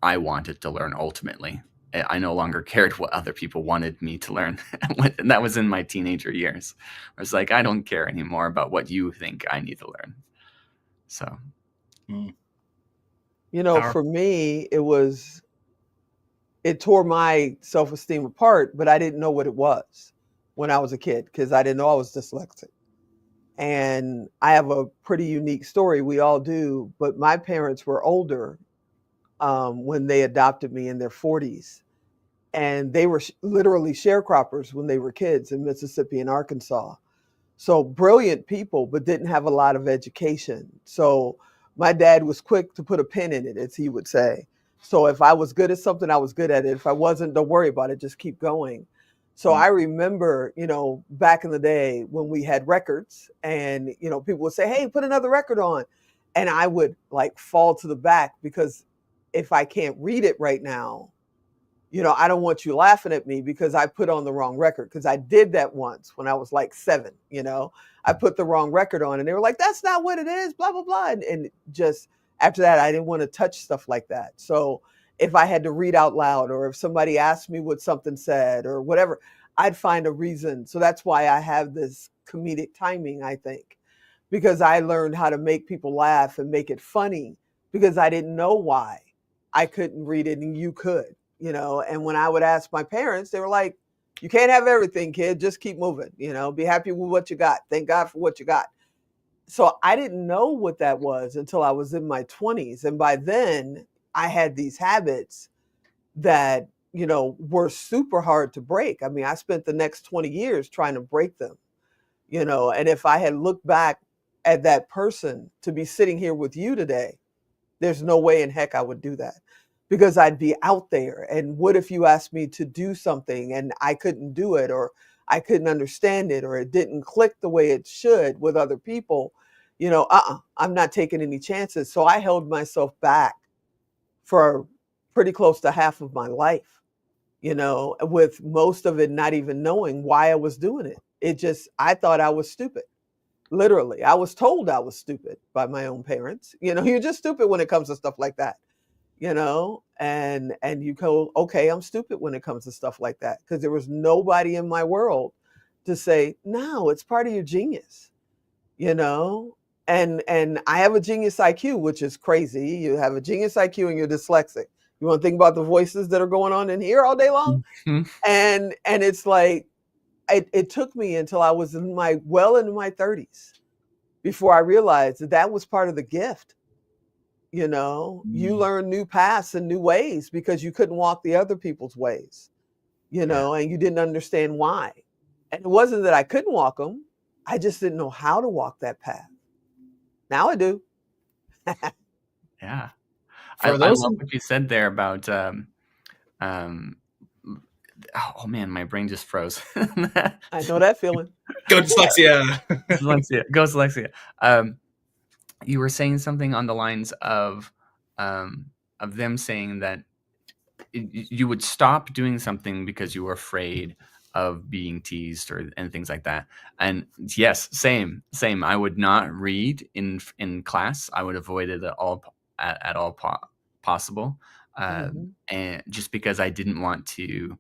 I wanted to learn ultimately. I no longer cared what other people wanted me to learn. And that was in my teenager years. I was like, I don't care anymore about what you think I need to learn. So, you know, for me, it tore my self-esteem apart, but I didn't know what it was when I was a kid because I didn't know I was dyslexic. And I have a pretty unique story. We all do, but my parents were older when they adopted me in their 40s. And they were literally sharecroppers when they were kids in Mississippi and Arkansas. So brilliant people, but didn't have a lot of education. So my dad was quick to put a pin in it, as he would say. So if I was good at something, I was good at it. If I wasn't, don't worry about it, just keep going. So I remember, you know, back in the day when we had records and, you know, people would say, hey, put another record on. And I would like fall to the back because if I can't read it right now, you know, I don't want you laughing at me because I put on the wrong record. Because I did that once when I was like 7, you know, I put the wrong record on and they were like, that's not what it is, blah, blah, blah. And just after that, I didn't want to touch stuff like that. So if I had to read out loud or if somebody asked me what something said or whatever, I'd find a reason. So that's why I have this comedic timing, I think, because I learned how to make people laugh and make it funny because I didn't know why I couldn't read it and you could. You know, and when I would ask my parents, they were like, you can't have everything, kid. Just keep moving, you know, be happy with what you got. Thank God for what you got. So I didn't know what that was until I was in my 20s. And by then I had these habits that, you know, were super hard to break. I mean, I spent the next 20 years trying to break them, you know, and if I had looked back at that person to be sitting here with you today, there's no way in heck I would do that. Because I'd be out there. And what if you asked me to do something and I couldn't do it or I couldn't understand it or it didn't click the way it should with other people? You know, I'm not taking any chances. So I held myself back for pretty close to half of my life, with most of it not even knowing why I was doing it. I thought I was stupid. Literally, I was told I was stupid by my own parents. You're just stupid when it comes to stuff like that, and you go, okay, I'm stupid when it comes to stuff like that, because there was nobody in my world to say, no, it's part of your genius, you know? And I have a genius IQ, which is crazy. You have a genius IQ and you're dyslexic. You want to think about the voices that are going on in here all day long? Mhm. And it's like, it took me until I was into my 30s before I realized that was part of the gift. You learn new paths and new ways because you couldn't walk the other people's ways, and you didn't understand why. And it wasn't that I couldn't walk them. I just didn't know how to walk that path. Now I do. Yeah. I For those love what you said there about, oh man, my brain just froze. I know that feeling. go dyslexia. Dyslexia. Go dyslexia. You were saying something on the lines of them saying that you would stop doing something because you were afraid of being teased and things like that. And yes, same. I would not read in class. I would avoid it at all possible, and just because I didn't want to.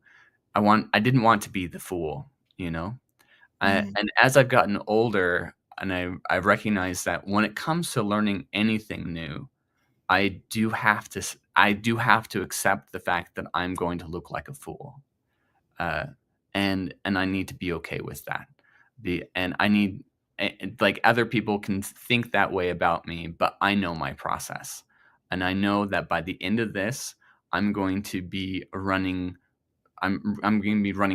I didn't want to be the fool, And as I've gotten older, and I've recognized that when it comes to learning anything new, I do have to accept the fact that I'm going to look like a fool, and I need to be okay with that. Like, other people can think that way about me, but I know my process, and I know that by the end of this, I'm going to be running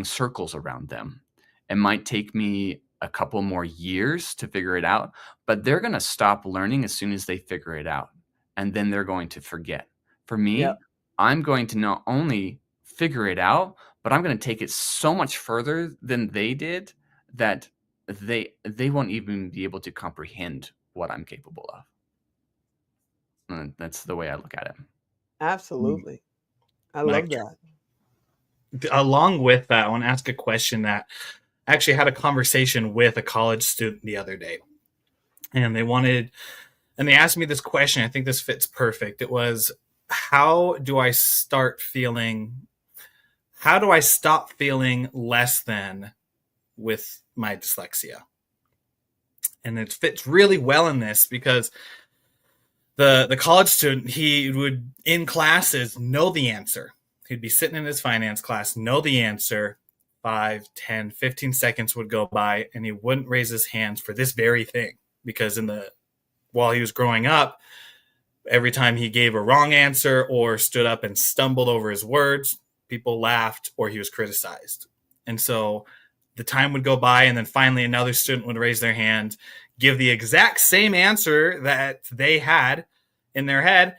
circles around them. It might take me a couple more years to figure it out, but they're going to stop learning as soon as they figure it out. And then they're going to forget. For me, Yep. I'm going to not only figure it out, but I'm going to take it so much further than they did that they won't even be able to comprehend what I'm capable of. And that's the way I look at it. Absolutely. I love that. Along with that, I want to ask a question that I actually had a conversation with a college student the other day. And they asked me this question. I think this fits perfect. It was, how do I stop feeling less than with my dyslexia? And it fits really well in this because the college student, he would in classes know the answer. He'd be sitting in his finance class, know the answer. 5, 10, 15 seconds would go by and he wouldn't raise his hands for this very thing, because while he was growing up, every time he gave a wrong answer or stood up and stumbled over his words, people laughed or he was criticized. And so the time would go by, and then finally another student would raise their hand, give the exact same answer that they had in their head,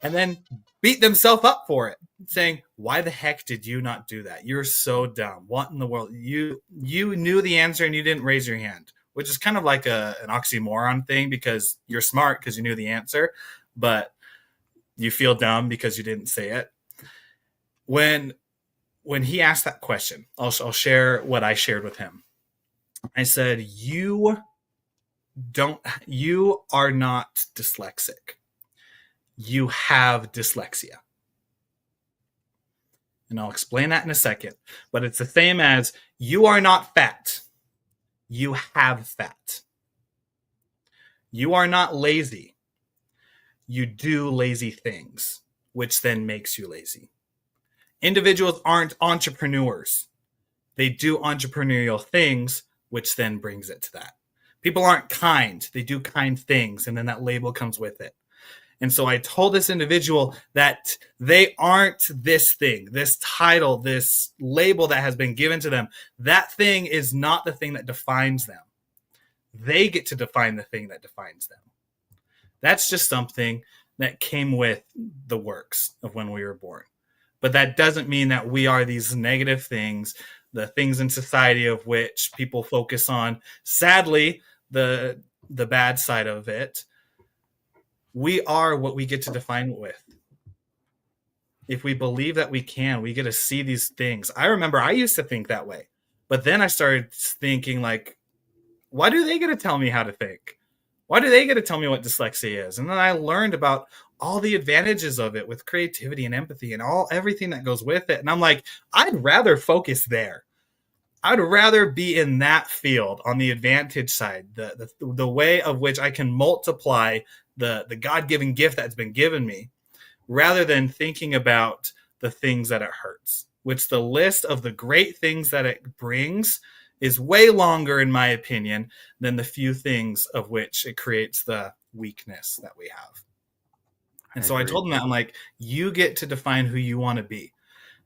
and then beat themselves up for it, saying, why the heck did you not do that? You're so dumb. What in the world? You knew the answer and you didn't raise your hand, which is kind of like an oxymoron thing, because you're smart because you knew the answer, but you feel dumb because you didn't say it. When he asked that question, I'll share what I shared with him. I said, you are not dyslexic. You have dyslexia. And I'll explain that in a second. But it's the same as, you are not fat. You have fat. You are not lazy. You do lazy things, which then makes you lazy. Individuals aren't entrepreneurs. They do entrepreneurial things, which then brings it to that. People aren't kind. They do kind things, and then that label comes with it. And so I told this individual that they aren't this thing, this title, this label that has been given to them. That thing is not the thing that defines them. They get to define the thing that defines them. That's just something that came with the works of when we were born. But that doesn't mean that we are these negative things, the things in society of which people focus on. Sadly, the bad side of it. We are what we get to define it with. if we believe that we can, we get to see these things. I remember I used to think that way, but then I started thinking, like, why do they get to tell me how to think? Why do they get to tell me what dyslexia is? And then I learned about all the advantages of it with creativity and empathy and everything that goes with it. And I'm like, I'd rather focus there. I'd rather be in that field on the advantage side, the way of which I can multiply the God-given gift that's been given me, rather than thinking about the things that it hurts, which the list of the great things that it brings is way longer, in my opinion, than the few things of which it creates the weakness that we have. And so I told him that, I'm like, you get to define who you want to be.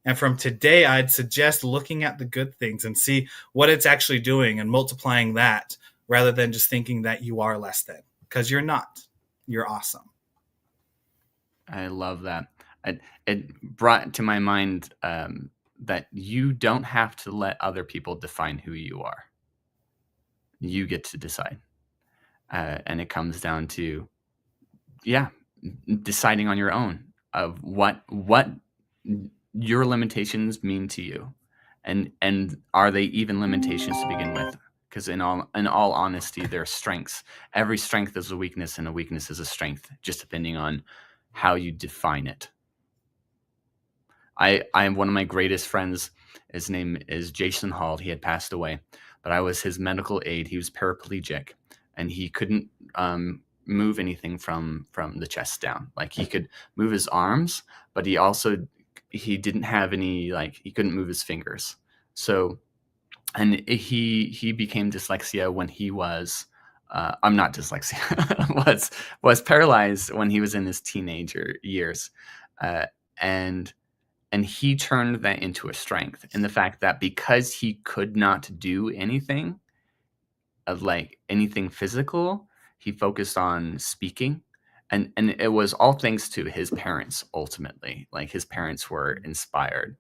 And from today, I'd suggest looking at the good things and see what it's actually doing and multiplying that, rather than just thinking that you are less than, because you're not. You're awesome. I love that. It brought to my mind that you don't have to let other people define who you are. You get to decide. And it comes down to, deciding on your own of what your limitations mean to you. And are they even limitations to begin with? Because in all honesty, they're strengths. Every strength is a weakness, and a weakness is a strength, just depending on how you define it. I am one of my greatest friends. His name is Jason Hall. He had passed away, but I was his medical aide. He was paraplegic, and he couldn't move anything from the chest down. Like, he could move his arms, but he didn't have any, like, he couldn't move his fingers. So, and he became dyslexia when he was I'm not dyslexia was paralyzed when he was in his teenager years, and he turned that into a strength in the fact that because he could not do anything like anything physical, he focused on speaking. And it was all thanks to his parents, ultimately. Like, his parents were inspired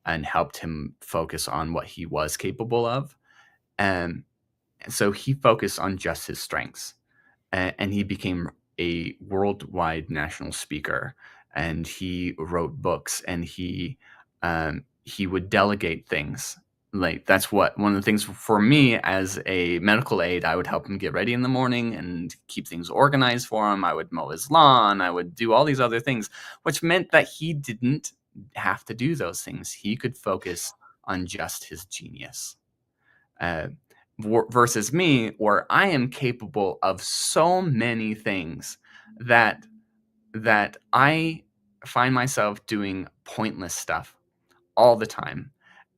and helped him focus on what he was capable of. And so he focused on just his strengths. And he became a worldwide national speaker. And he wrote books, and he would delegate things. Like, that's one of the things for me as a medical aide. I would help him get ready in the morning and keep things organized for him. I would mow his lawn. I would do all these other things, which meant that he didn't have to do those things. He could focus on just his genius. Versus me, where I am capable of so many things that I find myself doing pointless stuff all the time.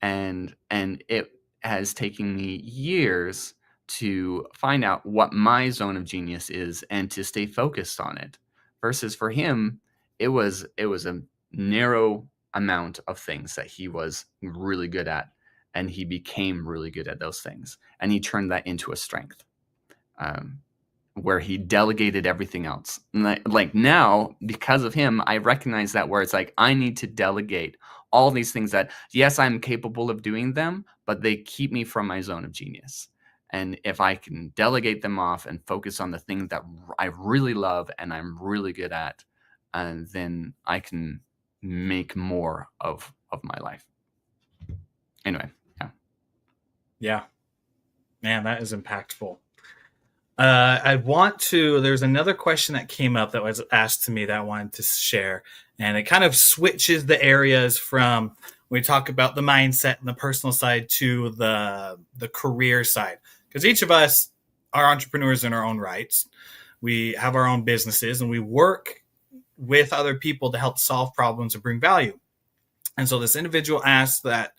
And it has taken me years to find out what my zone of genius is and to stay focused on it. Versus for him, it was a narrow amount of things that he was really good at, and he became really good at those things, and he turned that into a strength, where he delegated everything else. Like now, because of him, I recognize that, where it's like, I need to delegate all these things that, yes, I'm capable of doing them, but they keep me from my zone of genius. And if I can delegate them off and focus on the things that I really love and I'm really good at, then I can make more of my life. Anyway, yeah. Yeah. Man, that is impactful. There's another question that came up that was asked to me that I wanted to share. And it kind of switches the areas from, we talk about the mindset and the personal side, to the career side. Because each of us are entrepreneurs in our own rights. We have our own businesses, and we work with other people to help solve problems and bring value. And so this individual asked that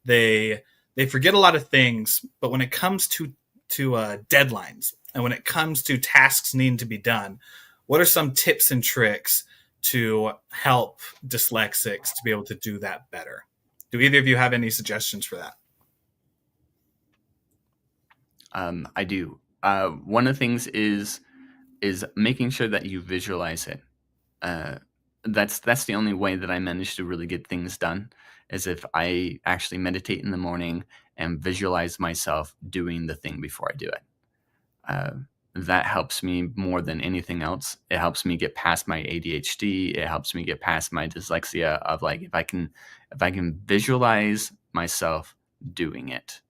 they forget a lot of things, but when it comes to deadlines, and when it comes to tasks needing to be done, what are some tips and tricks to help dyslexics to be able to do that better? Do either of you have any suggestions for that? I do. One of the things is making sure that you visualize it. That's the only way that I manage to really get things done, is if I actually meditate in the morning and visualize myself doing the thing before I do it. that helps me more than anything else. It helps me get past my ADHD. It helps me get past my dyslexia of like, if I can visualize myself doing it,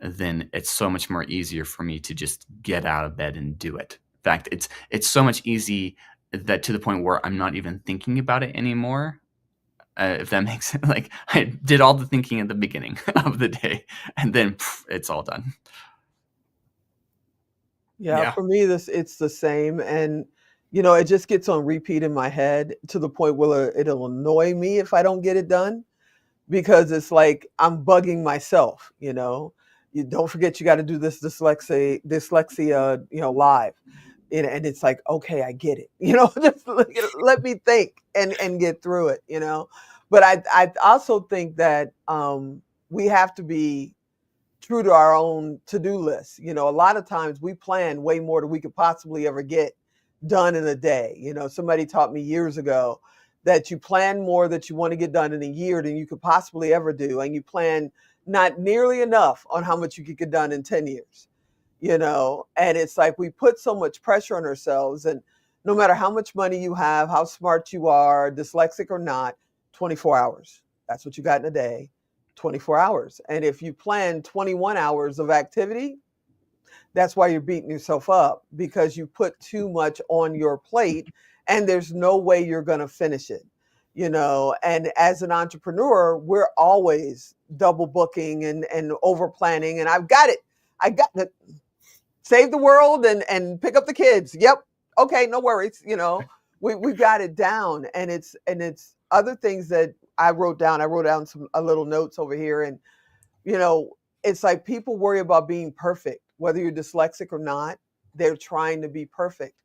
then it's so much more easier for me to just get out of bed and do it. In fact, it's so much easy that to the point where I'm not even thinking about it anymore. If that makes sense. Like, I did all the thinking at the beginning of the day, and then it's all done. Yeah, Yeah. for me, it's the same, and it just gets on repeat in my head to the point where it'll annoy me if I don't get it done because it's like I'm bugging myself. You don't forget you got to do this dyslexia, live, and it's like, okay, I get it. Just let me think and get through it. But I also think that we have to be true to our own to-do list. A lot of times we plan way more than we could possibly ever get done in a day. Somebody taught me years ago that you plan more that you want to get done in a year than you could possibly ever do. And you plan not nearly enough on how much you could get done in 10 years. And it's like we put so much pressure on ourselves, and no matter how much money you have, how smart you are, dyslexic or not, 24 hours. That's what you got in a day. 24 hours. And if you plan 21 hours of activity, that's why you're beating yourself up, because you put too much on your plate and there's no way you're going to finish it. And as an entrepreneur, we're always double booking and over planning. And I've got it. I got it. Save the world and pick up the kids. Yep. Okay. No worries. We've got it down, and it's other things that I wrote down. I wrote down a little notes over here, and it's like people worry about being perfect, whether you're dyslexic or not. They're trying to be perfect,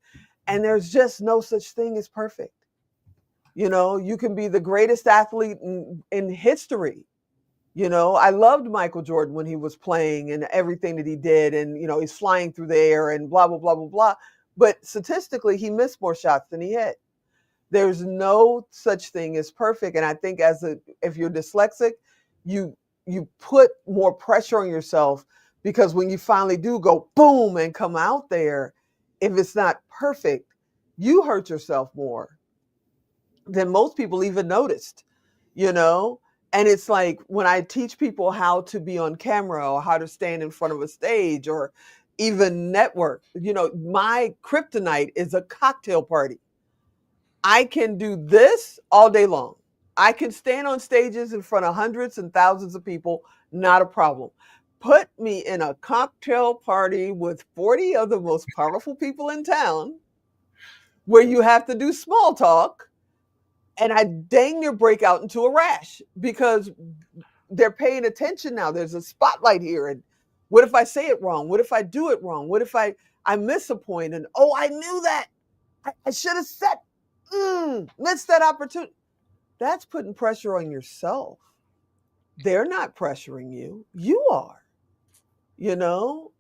and there's just no such thing as perfect. You can be the greatest athlete in history. I loved Michael Jordan when he was playing and everything that he did, and he's flying through the air and blah blah blah blah blah. But statistically, he missed more shots than he hit. There's no such thing as perfect. And I think if you're dyslexic, you put more pressure on yourself, because when you finally do go boom and come out there, if it's not perfect, you hurt yourself more than most people even noticed, And it's like when I teach people how to be on camera or how to stand in front of a stage or even network, my kryptonite is a cocktail party. I can do this all day long. I can stand on stages in front of hundreds and thousands of people, not a problem. Put me in a cocktail party with 40 of the most powerful people in town where you have to do small talk, and I dang near break out into a rash because they're paying attention now. There's a spotlight here. And what if I say it wrong? What if I do it wrong? What if I miss a point? And I knew that. I should have said, missed that opportunity. That's putting pressure on yourself. They're not pressuring you. You are.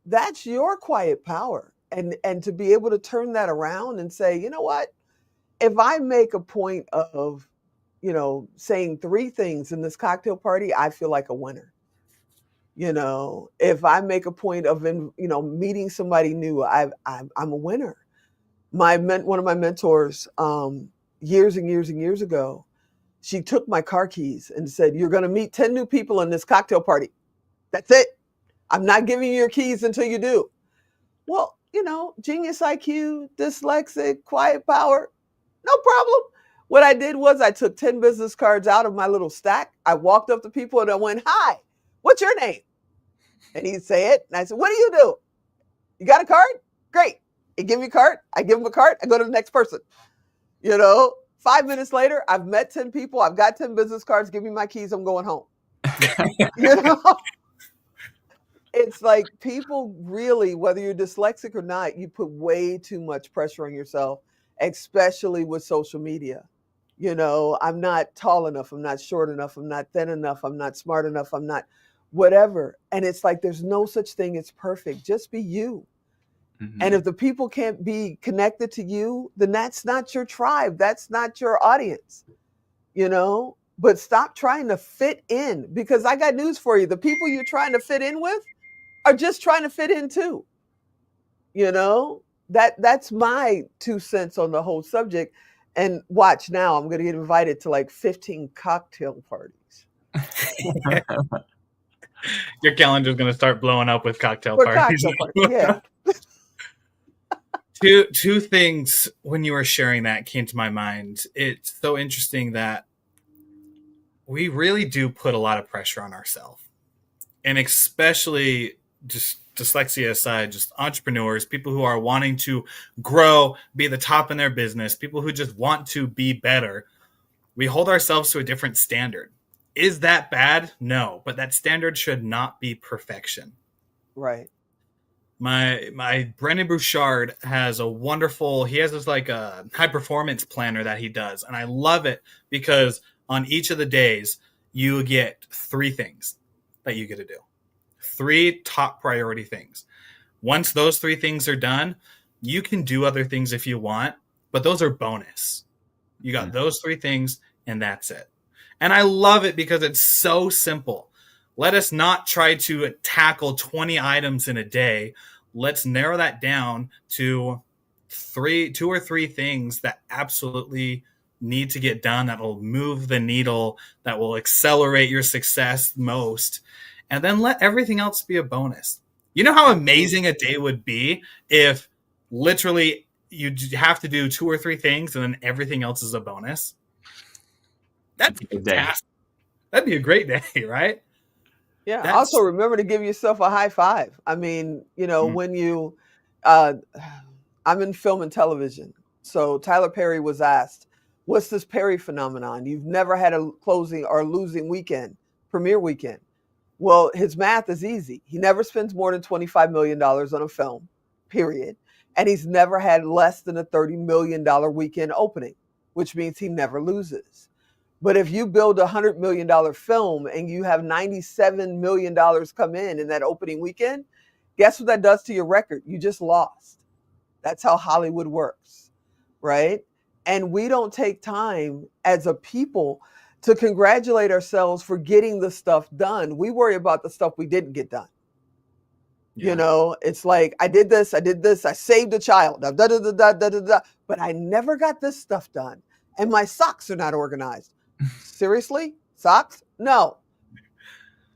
That's your quiet power. And to be able to turn that around and say, you know what? If I make a point of, saying 3 things in this cocktail party, I feel like a winner. If I make a point of, meeting somebody new, I'm a winner. One of my mentors, years and years and years ago, she took my car keys and said, "You're going to meet 10 new people in this cocktail party. That's it. I'm not giving you your keys until you do." Well, genius IQ, dyslexic, quiet power, no problem. What I did was I took 10 business cards out of my little stack. I walked up to people and I went, "Hi, what's your name?" And he'd say it. And I said, "What do you do? You got a card? Great." He give me a card. I give him a card. I go to the next person. 5 minutes later, I've met 10 people. I've got 10 business cards. Give me my keys. I'm going home. It's like people really, whether you're dyslexic or not, you put way too much pressure on yourself, especially with social media. I'm not tall enough. I'm not short enough. I'm not thin enough. I'm not smart enough. I'm not whatever. And it's like there's no such thing as perfect. Just be you. Mm-hmm. And if the people can't be connected to you, then that's not your tribe. That's not your audience, But stop trying to fit in, because I got news for you. The people you're trying to fit in with are just trying to fit in too. You know, that's my 2 cents on the whole subject. And watch now, I'm going to get invited to like 15 cocktail parties. Your calendar's going to start blowing up with cocktail For parties. cocktail parties, yeah. Two things when you were sharing that came to my mind. It's so interesting that we really do put a lot of pressure on ourselves, and especially, just dyslexia aside, just entrepreneurs, people who are wanting to grow, be the top in their business, people who just want to be better. We hold ourselves to a different standard. Is that bad? No, but that standard should not be perfection. Right. My Brendan Bouchard has a wonderful, he has this like a high performance planner that he does, and I love it because on each of the days you get 3 things that you get to do. 3 top priority things. Once those 3 things are done, you can do other things if you want, but those are bonus. You got those 3 things and that's it. And I love it because it's so simple. Let us not try to tackle 20 items in a day. Let's narrow that down to 2 or 3 things that absolutely need to get done, that will move the needle, that will accelerate your success most. And then let everything else be a bonus. You know how amazing a day would be if literally you have to do 2 or 3 things and then everything else is a bonus? That's fantastic. That'd be a great day, right? Yeah. Also remember to give yourself a high five. I mean, when you, I'm in film and television. So Tyler Perry was asked, what's this Perry phenomenon? You've never had a closing or losing weekend, premiere weekend. Well, his math is easy. He never spends more than $25 million on a film, period. And he's never had less than a $30 million weekend opening, which means he never loses. But if you build a $100 million film and you have $97 million come in that opening weekend, guess what that does to your record? You just lost. That's how Hollywood works, right? And we don't take time as a people to congratulate ourselves for getting the stuff done. We worry about the stuff we didn't get done. Yeah. It's like, I did this, I saved a child, but I never got this stuff done. And my socks are not organized. Seriously? Socks? No.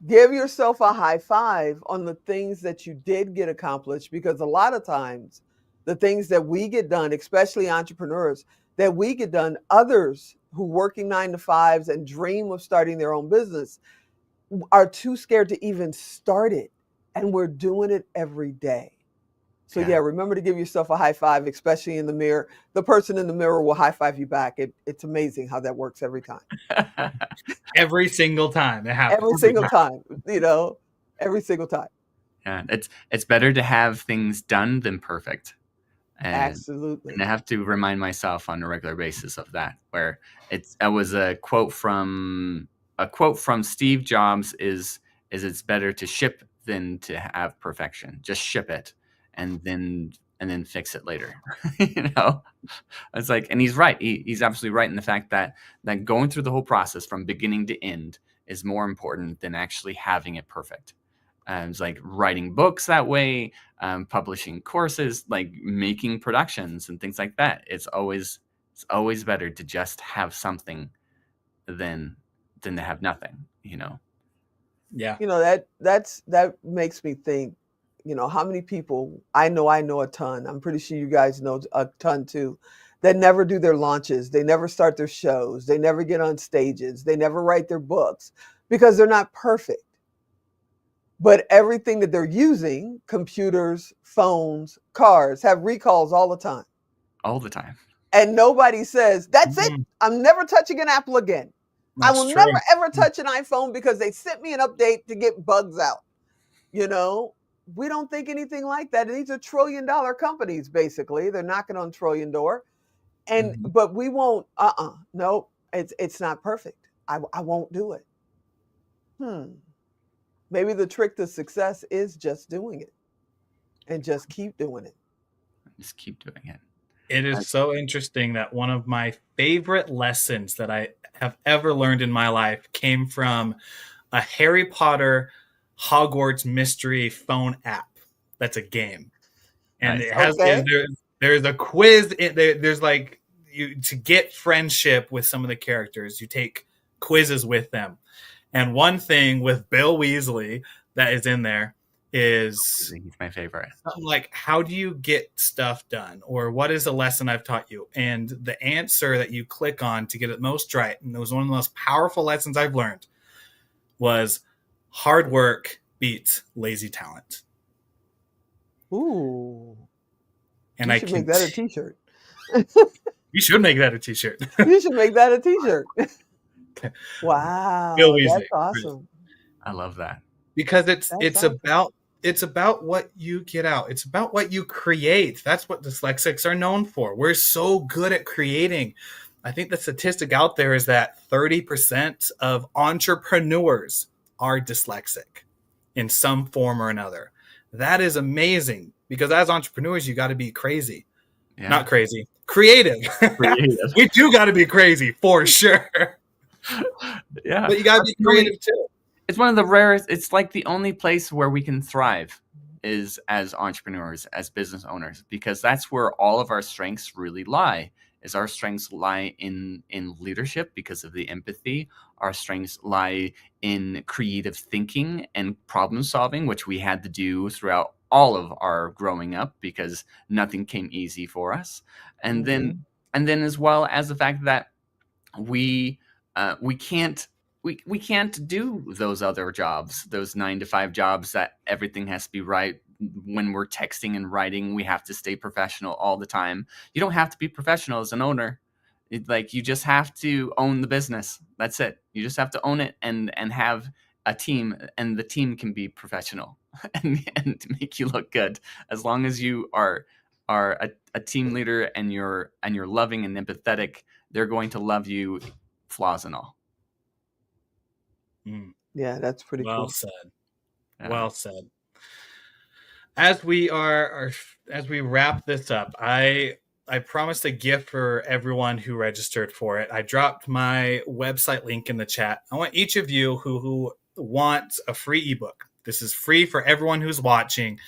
Give yourself a high five on the things that you did get accomplished, because a lot of times the things that we get done, especially entrepreneurs, that we get done, others who working 9-to-5s and dream of starting their own business are too scared to even start it. And we're doing it every day. So yeah, remember to give yourself a high five, especially in the mirror. The person in the mirror will high five you back. It's amazing how that works every time. Every single time it happens. Every single time, every single time. Yeah, it's better to have things done than perfect. Absolutely. And I have to remind myself on a regular basis of that, where it was a quote from Steve Jobs is it's better to ship than to have perfection. Just ship it and then fix it later. It's like, and he's right. He's absolutely right in the fact that going through the whole process from beginning to end is more important than actually having it perfect. It's like writing books that way, publishing courses, like making productions and things like that. It's always better to just have something than to have nothing. Yeah. That makes me think, how many people I know a ton. I'm pretty sure you guys know a ton too, that never do their launches. They never start their shows. They never get on stages. They never write their books because they're not perfect. But everything that they're using, computers, phones, cars, have recalls all the time. All the time. And nobody says, that's it. I'm never touching an Apple again. I will never, ever touch an iPhone because they sent me an update to get bugs out. We don't think anything like that. These are $1 trillion companies, basically. They're knocking on $1 trillion door. But we won't, no, it's not perfect. I won't do it. Maybe the trick to success is just doing it and just keep doing it. Just keep doing it. It is so interesting that one of my favorite lessons that I have ever learned in my life came from a Harry Potter Hogwarts mystery phone app. That's a game. and Nice. it has Okay. there's a quiz. There's like you to get friendship with some of the characters. You take quizzes with them, and one thing with Bill Weasley that is in there is He's my favorite. something like, how do you get stuff done, or what is a lesson I've taught you? And the answer that you click on to get it most right, and it was one of the most powerful lessons I've learned, was hard work beats lazy talent. Ooh. And You I should can make that a t-shirt. you should make that a t-shirt. You should make that a t-shirt. Bill Wow, Weasley, that's awesome. I love that. because That's it's awesome. about what you get out. It's about what you create. That's what dyslexics are known for. We're so good at creating. I think the statistic out there is that 30% of entrepreneurs are dyslexic in some form or another. That is amazing, because as entrepreneurs, you got to be crazy. Yeah. Not crazy, creative. Creative. We do got to be crazy for sure. Yeah. But you got to be creative too. It's one of the rarest. It's like the only place where we can thrive is as entrepreneurs, as business owners, because that's where all of our strengths really lie. Is our strengths lie in leadership because of the empathy. Our strengths lie in creative thinking and problem solving, which we had to do throughout all of our growing up because nothing came easy for us. And then as well as the fact that we can't do those other jobs, those 9 to 5 jobs that everything has to be right. When we're texting and writing, we have to stay professional all the time. You don't have to be professional as an owner. You just have to own the business. That's it. You just have to own it and have a team, and the team can be professional and make you look good. As long as you are a team leader and you're loving and empathetic, they're going to love you, flaws and all. Yeah, that's pretty Well cool. said. Yeah. Well said. As we wrap this up, I promised a gift for everyone who registered for it. I dropped my website link in the chat. I want each of you who want a free ebook. This is free for everyone who's watching.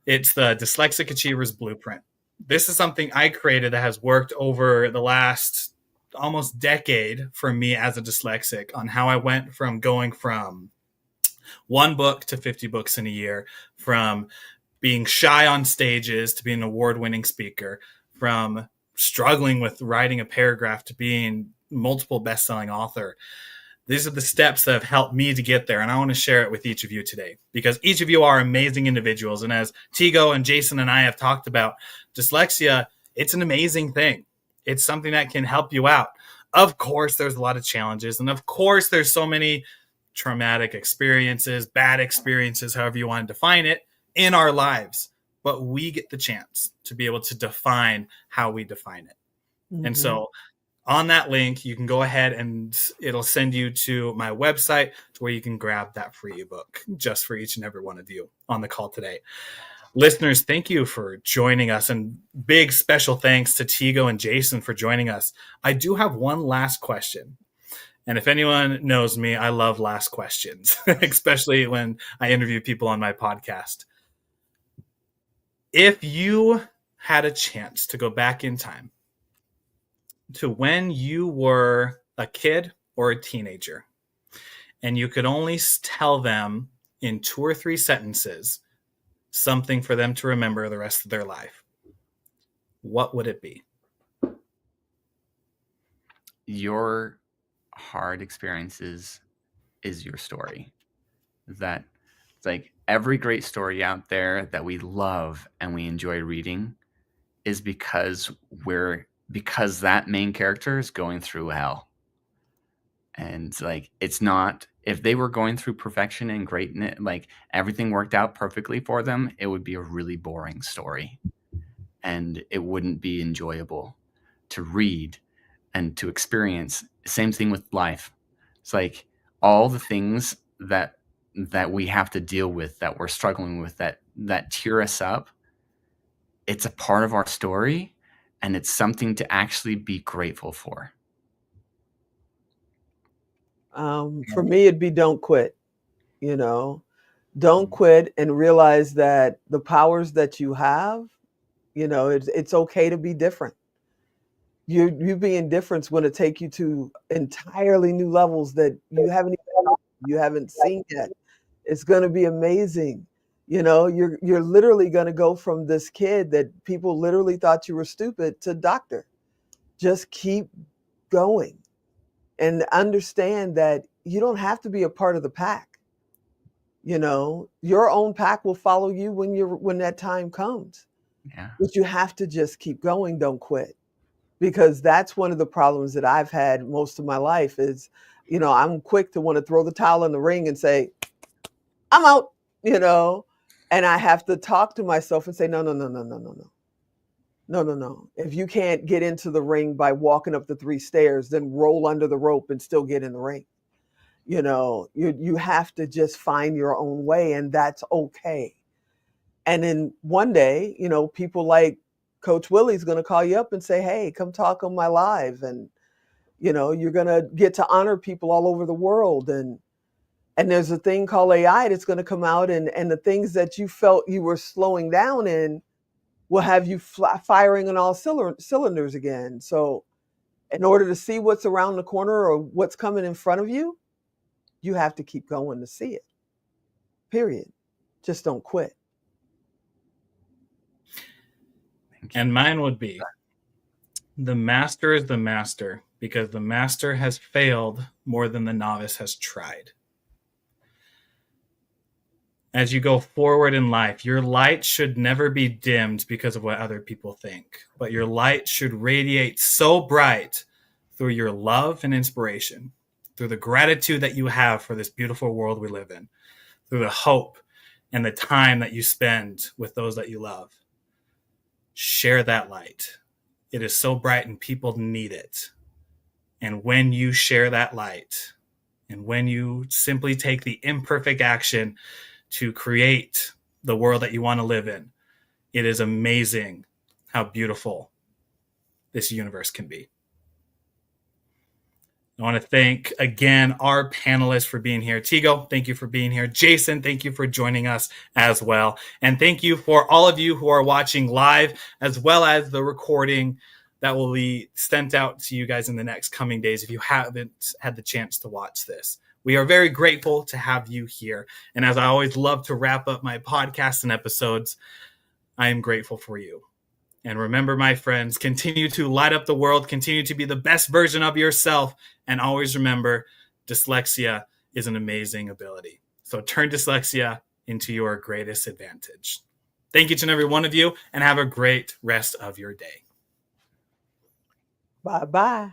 It's the Dyslexic Achiever's Blueprint. This is something I created that has worked over the last almost decade for me as a dyslexic, on how I went from going from 1 book to 50 books in a year, from being shy on stages to being an award-winning speaker, from struggling with writing a paragraph to being multiple best-selling author. These are the steps that have helped me to get there, and I want to share it with each of you today, because each of you are amazing individuals. And as Tigo and Jason and I have talked about, dyslexia, it's an amazing thing. It's something that can help you out. Of course, there's a lot of challenges, and of course, there's so many traumatic experiences, bad experiences, however you want to define it, in our lives. But we get the chance to be able to define how we define it. And so on that link, you can go ahead and it'll send you to my website to where you can grab that free ebook just for each and every one of you on the call today. Listeners, thank you for joining us, and big special thanks to Tigo and Jason for joining us. I do have one last question. And if anyone knows me, I love last questions, especially when I interview people on my podcast. If you had a chance to go back in time to when you were a kid or a teenager, and you could only tell them in 2 or 3 sentences something for them to remember the rest of their life, what would it be? Your hard experiences is your story. That it's like every great story out there that we love and we enjoy reading is because that main character is going through hell. And like, it's not, if they were going through perfection and greatness, like everything worked out perfectly for them, it would be a really boring story, and it wouldn't be enjoyable to read and to experience. Same thing with life. It's like all the things that we have to deal with, that we're struggling with, that tear us up. It's a part of our story, and it's something to actually be grateful for. For me, it'd be don't quit. Don't quit, and realize that the powers that you have, it's okay to be different. You being different's going to take you to entirely new levels that you haven't seen yet. It's going to be amazing. You're literally going to go from this kid that people literally thought you were stupid to doctor. Just keep going and understand that you don't have to be a part of the pack. Your own pack will follow you when that time comes. Yeah. But you have to just keep going. Don't quit. Because that's one of the problems that I've had most of my life is, I'm quick to want to throw the towel in the ring and say, I'm out, and I have to talk to myself and say, no, no, no, no, no, no, no. No, no, no. If you can't get into the ring by walking up the 3 stairs, then roll under the rope and still get in the ring. You have to just find your own way, and that's okay. And then one day, people like Coach Willie's going to call you up and say, hey, come talk on my live. And, you're going to get to honor people all over the world. And there's a thing called AI that's going to come out, and the things that you felt you were slowing down in will have you firing on all cylinders again. So in order to see what's around the corner or what's coming in front of you, you have to keep going to see it. Period. Just don't quit. And mine would be, the master is the master because the master has failed more than the novice has tried. As you go forward in life, your light should never be dimmed because of what other people think, but your light should radiate so bright through your love and inspiration, through the gratitude that you have for this beautiful world we live in, through the hope and the time that you spend with those that you love. Share that light. It is so bright and people need it. And when you share that light, and when you simply take the imperfect action to create the world that you want to live in, it is amazing how beautiful this universe can be. I want to thank again our panelists for being here. Tigo, thank you for being here. Jason, thank you for joining us as well. And thank you for all of you who are watching live, as well as the recording that will be sent out to you guys in the next coming days if you haven't had the chance to watch this. We are very grateful to have you here. And as I always love to wrap up my podcasts and episodes, I am grateful for you. And remember, my friends, continue to light up the world, continue to be the best version of yourself, and always remember, dyslexia is an amazing ability. So turn dyslexia into your greatest advantage. Thank each and every one of you, and have a great rest of your day. Bye-bye.